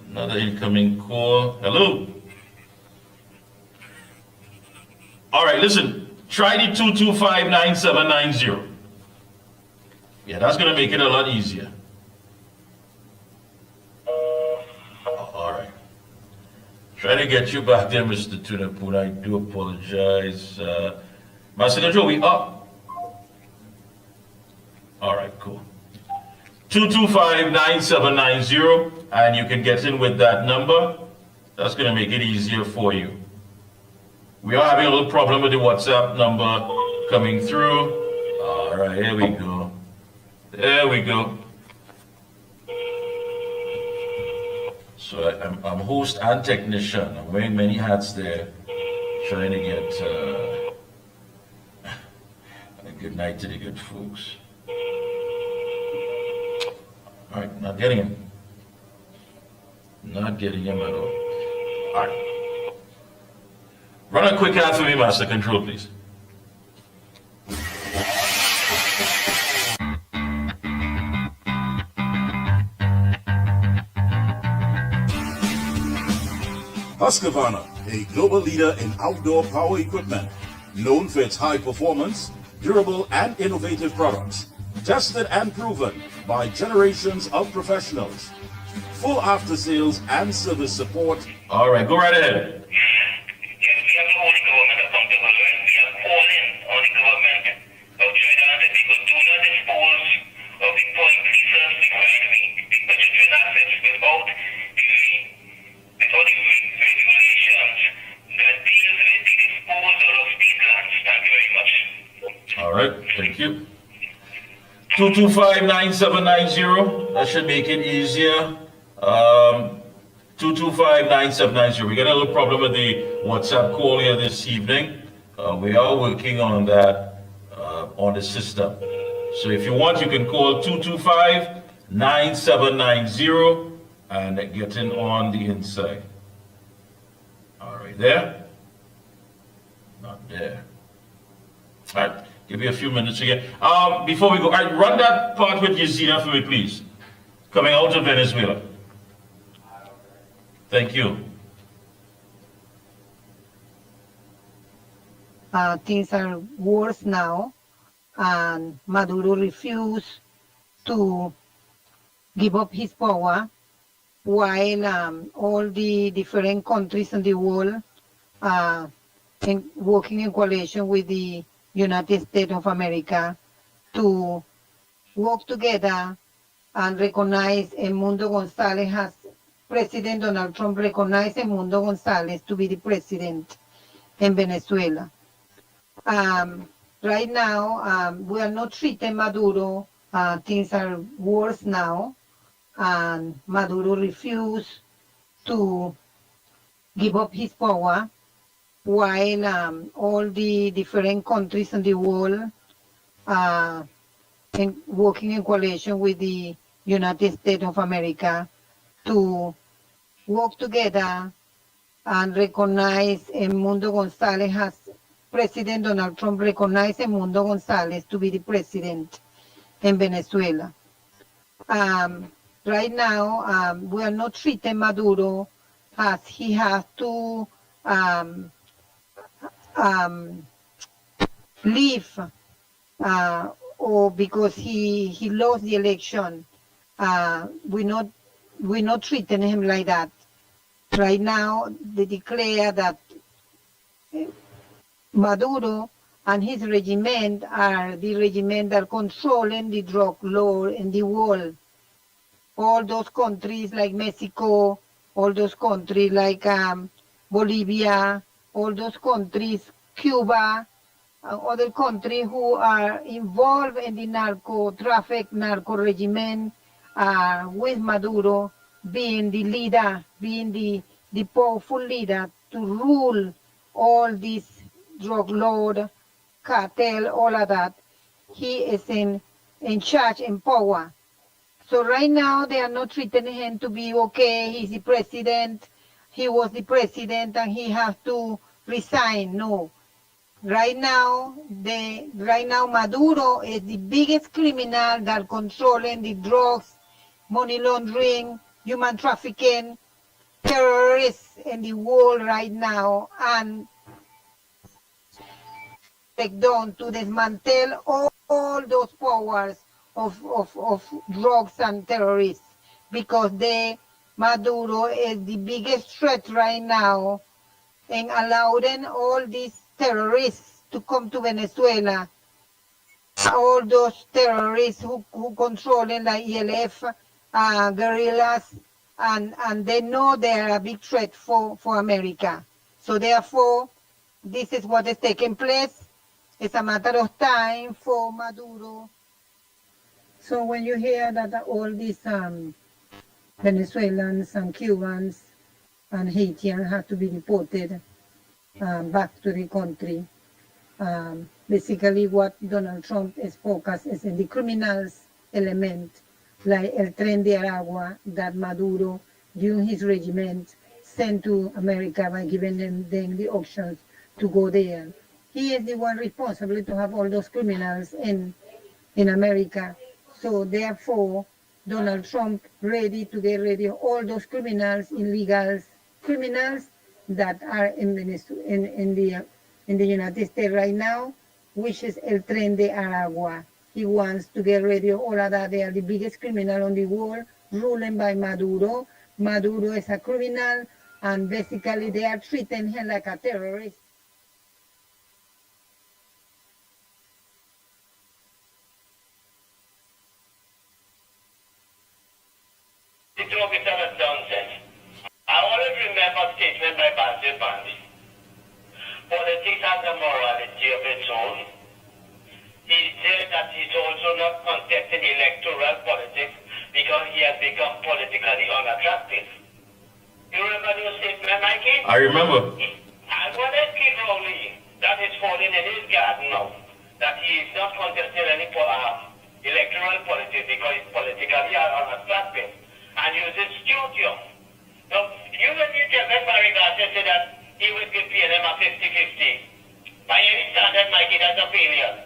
another incoming call. Hello. All right, listen. Try the 225-9790. Yeah, that's going to make it a lot easier. All right. Try to get you back there, Mr. Tunapuna. I do apologize. Master Joe, we up. cool. 225-9790, and you can get in with that number. That's going to make it easier for you. We are having a little problem with the WhatsApp number coming through. All right, here we go. There we go. So I'm host and technician. I'm wearing many hats there, trying to get a good night to the good folks. All right, not getting him. Not getting him at all. All right. Run a quick ad for me, Master Control, please. Husqvarna, a global leader in outdoor power equipment, known for its high performance, durable and innovative products, tested and proven by generations of professionals. Full after sales and service support. All right, go right ahead. All right, thank you. 225-9790, that should make it easier. 225-9790. We got a little problem with the WhatsApp call here this evening. We are working on that on the system. So if you want, you can call 225-9790 and get in on the inside. All right, there? Not there. All right, give you a few minutes again. Before we go, run that part with Yesenia for me, please. Coming out of Venezuela. Thank you. Things are worse now, and Maduro refused to give up his power, while all the different countries in the world working in coalition with the United States of America to work together and recognize Edmundo Gonzalez as President Donald Trump recognized Edmundo Gonzalez to be the president in Venezuela. Right now, we are not treating Maduro. Things are worse now, and Maduro refused to give up his power, while all the different countries in the world working in coalition with the United States of America to work together and recognize Edmundo Gonzalez as President Donald Trump recognized Edmundo Gonzalez to be the president in Venezuela. Right now, we are not treating Maduro as he has to leave or because he lost the election. We're not treating him like that. Right now, they declare that Maduro and his regiment are the regiment that controlling the drug lord in the world. All those countries like Mexico, all those countries like Bolivia, all those countries, Cuba, other countries who are involved in the narco regime, with Maduro being the leader, being the powerful leader to rule all these drug lord, cartel, all of that. He is in charge, in power. So right now they are not treating him to be okay. He's the president. He was the president and he has to resign. No. Right now Maduro is the biggest criminal that controlling the drugs, money laundering, human trafficking, terrorists in the world right now, and take down to dismantle all those powers of drugs and terrorists, because Maduro is the biggest threat right now in allowing all these terrorists to come to Venezuela all those terrorists who controlling like ELF, guerrillas, and they know they are a big threat for America. So therefore, this is what is taking place. It's a matter of time for Maduro. So when you hear that all these Venezuelans and Cubans and Haitians have to be deported back to the country, basically what Donald Trump is focused is in the criminals element, like El Tren de Aragua that Maduro, during his regiment, sent to America by giving them the options to go there. He is the one responsible to have all those criminals in America. So therefore, Donald Trump ready to get rid of all those criminals, illegals, criminals that are in the United States right now, which is El Tren de Aragua. He wants to get rid of all of that. They are the biggest criminal on the world, ruling by Maduro. Maduro is a criminal, and basically they are treating him like a terrorist. The talk is a nonsense. I always remember a statement by Basil Bandi. Politics has a morality of its own. He said that he's also not contesting electoral politics because he has become politically unattractive. You remember those statements, Mikey? I remember. And what is Kid Rowley that is falling in his garden now? That he is not contesting any electoral politics because he's politically unattractive and uses studio. Now, you when you tell them Barry Garcia said that he would give PNM a 50-50. By any standard, Mikey, that's a failure.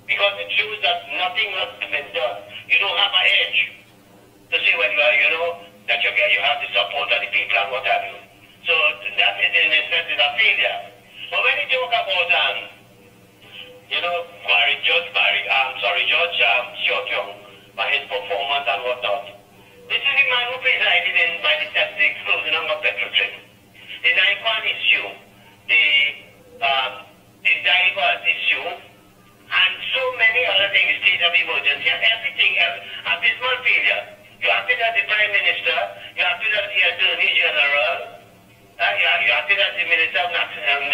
Because it shows that nothing has been done. You don't have an edge to say when you are, that you have the support of the people and what have you. So that is in a sense is a failure. But when you talk about, George Xiao Tiong, by his performance and whatnot, this is the man who presided by the exclusion of Petrotrin, the Naikwan issue, the Divers issue, and so many other things, state of emergency, and everything else, abysmal failure. You acted as the Prime Minister, you acted as the Attorney General, you acted as the Minister of National,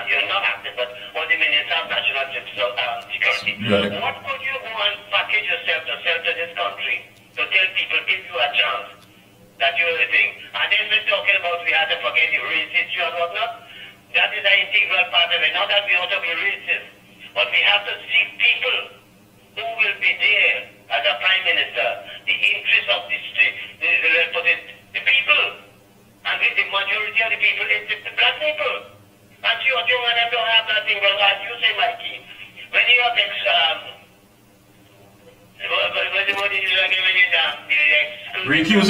you're not acting, but was the Minister of National Security. Right. What could you go and package yourself to sell to this country? To tell people, give you a chance, that you're the thing. And then we're talking about we have to forget the race issue and whatnot. That is an integral part of it. Not that we ought to be racist, but we have to seek people who will be there as a Prime Minister, the interest of the people. And with the majority of the people, it's the black people. And you and them don't have that thing, well, as you say, Mikey, when you have Recuse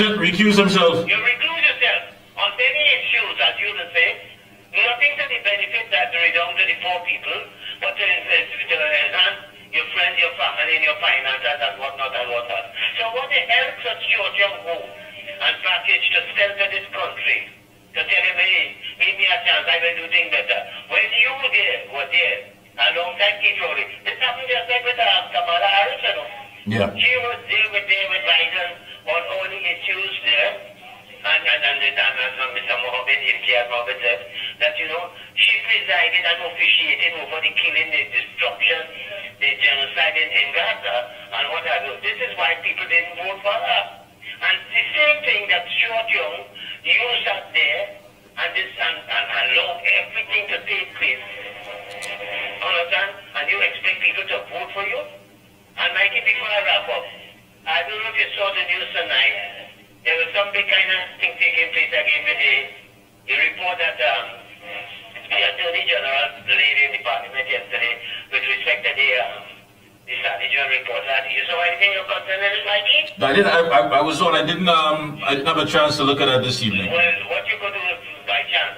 himself. You recuse yourself on many issues, as you would say, nothing to the benefit that redound to the poor people, but to enhance your friends, your family, and your finances, and whatnot, and whatnot. So what the hell could George Young go and package to sell to this country? To tell him, hey, give me a chance, I will do things better. When you were there, alongside Keith Rowley, this happened just like with Kamala Harris, Yeah. She was there with Biden on all the issues there, and Mr. Mohammed said that, she presided and officiated over the killing, the destruction, the genocide in Gaza, and what have you. This is why people didn't vote for her. And the same thing that Xiao Tiong used up there, and allowed everything to take place. Understand? And you expect people to vote for you? And Mikey, before I wrap up, I don't know if you saw the news tonight. There was some big kind of thing taking place again with the report that the Attorney General laid in the Parliament yesterday with respect to the Sadijan report. You saw anything you're concerned with, Mikey? I was on. I didn't have a chance to look at it this evening. Well, what you could do by chance,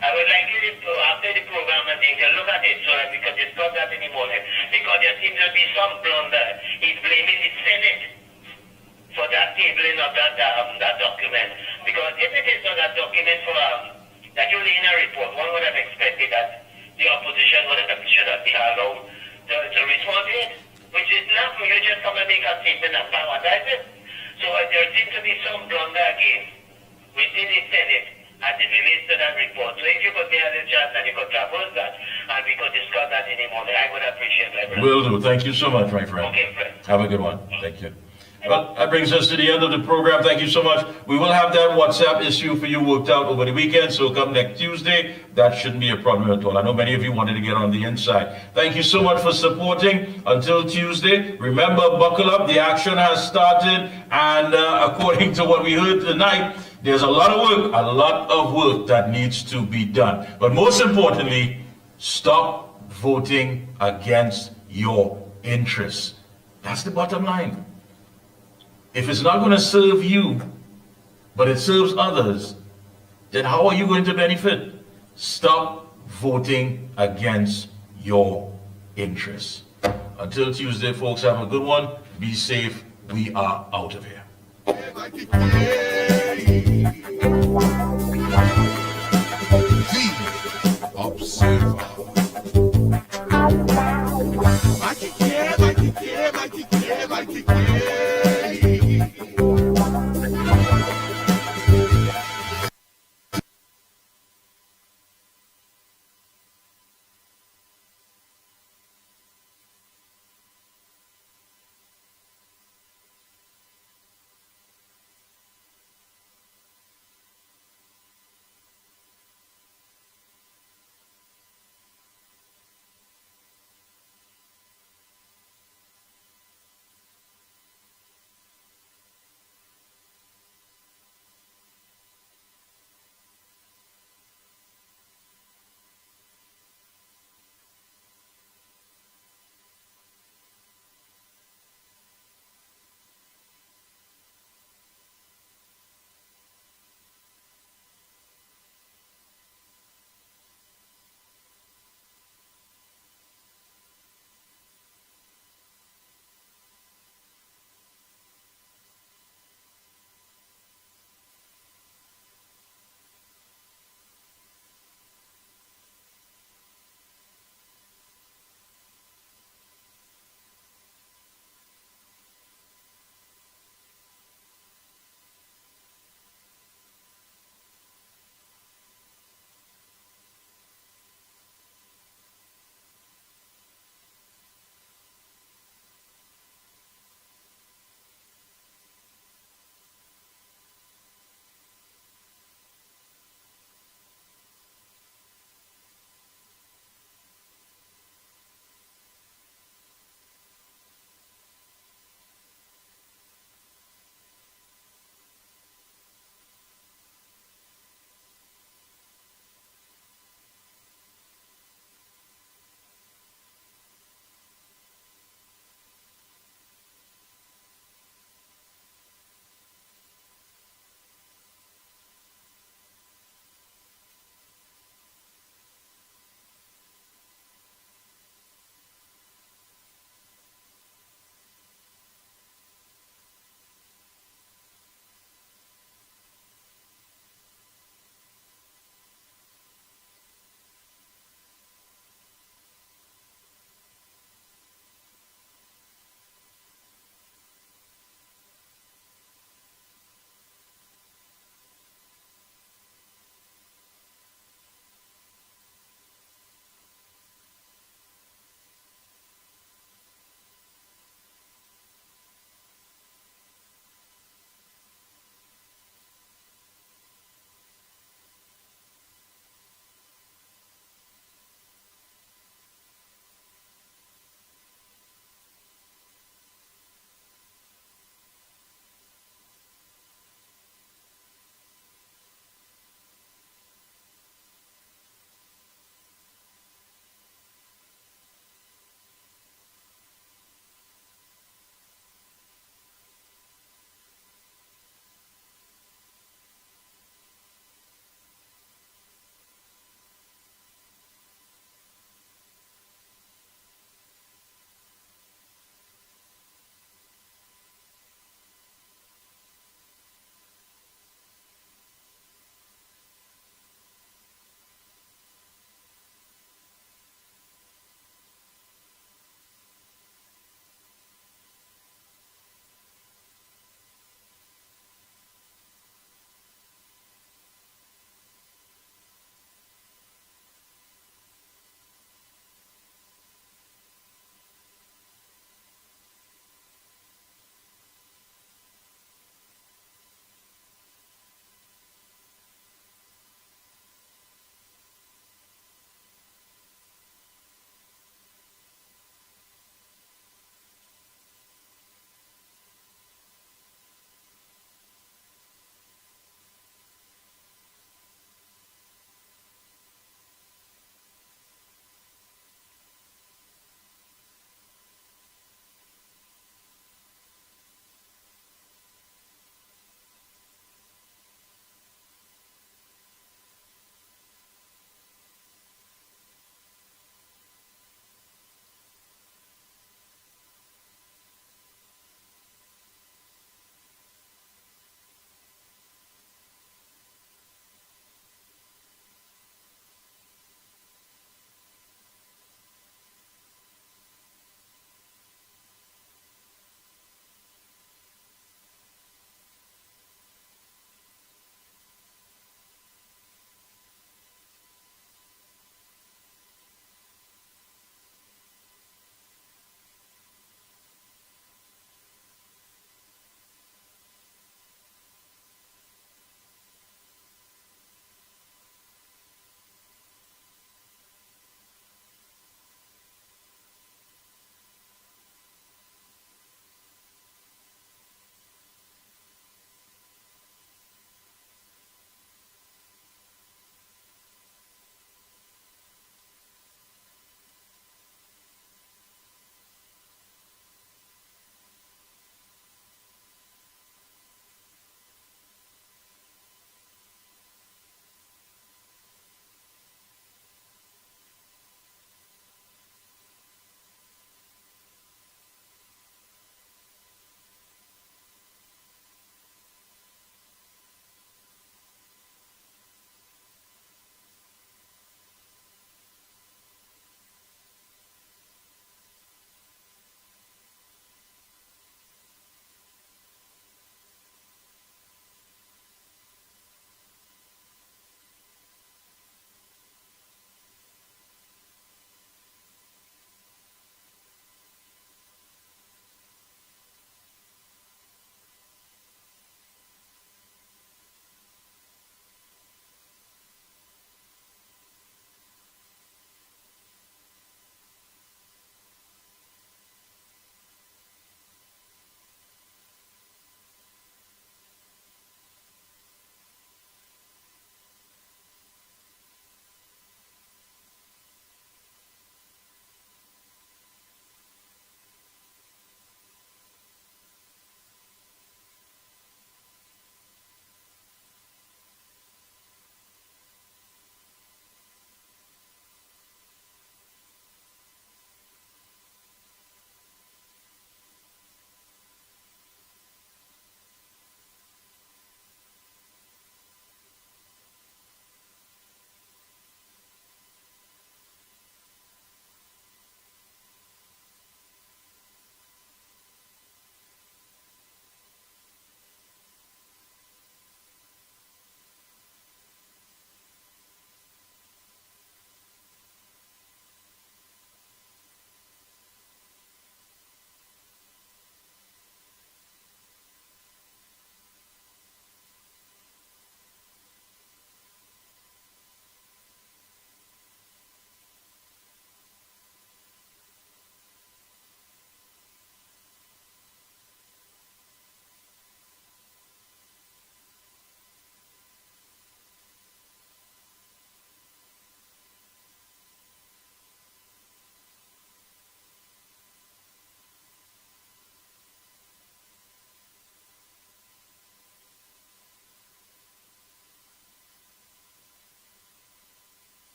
I would like you to, after the program and things, to look at it so that we can discuss that in the morning. Because there seems to be some blunder. He's blaming the Senate for that tabling of that document. Because if it is not that document for that you lay in a report, one would have expected that the opposition should have been allowed to to respond to it, which is not for you just come and make a statement and paradise it. So there seems to be some blunder again within the Senate as it relates to that report. So if you could bear the chance and you could traverse that and we could discuss that in the morning, I would appreciate that. Will do. Thank you so much, my friend. Okay, friend. Have a good one. Thank you. Well, that brings us to the end of the program. Thank you so much. We will have that WhatsApp issue for you worked out over the weekend, so come next Tuesday. That shouldn't be a problem at all. I know many of you wanted to get on the inside. Thank you so much for supporting. Until Tuesday, remember, buckle up. The action has started, and according to what we heard tonight, there's a lot of work that needs to be done. But most importantly, stop voting against your interests. That's the bottom line. If it's not going to serve you, but it serves others, then how are you going to benefit? Stop voting against your interests. Until Tuesday, folks, have a good one. Be safe. We are out of here. The Observer. I can get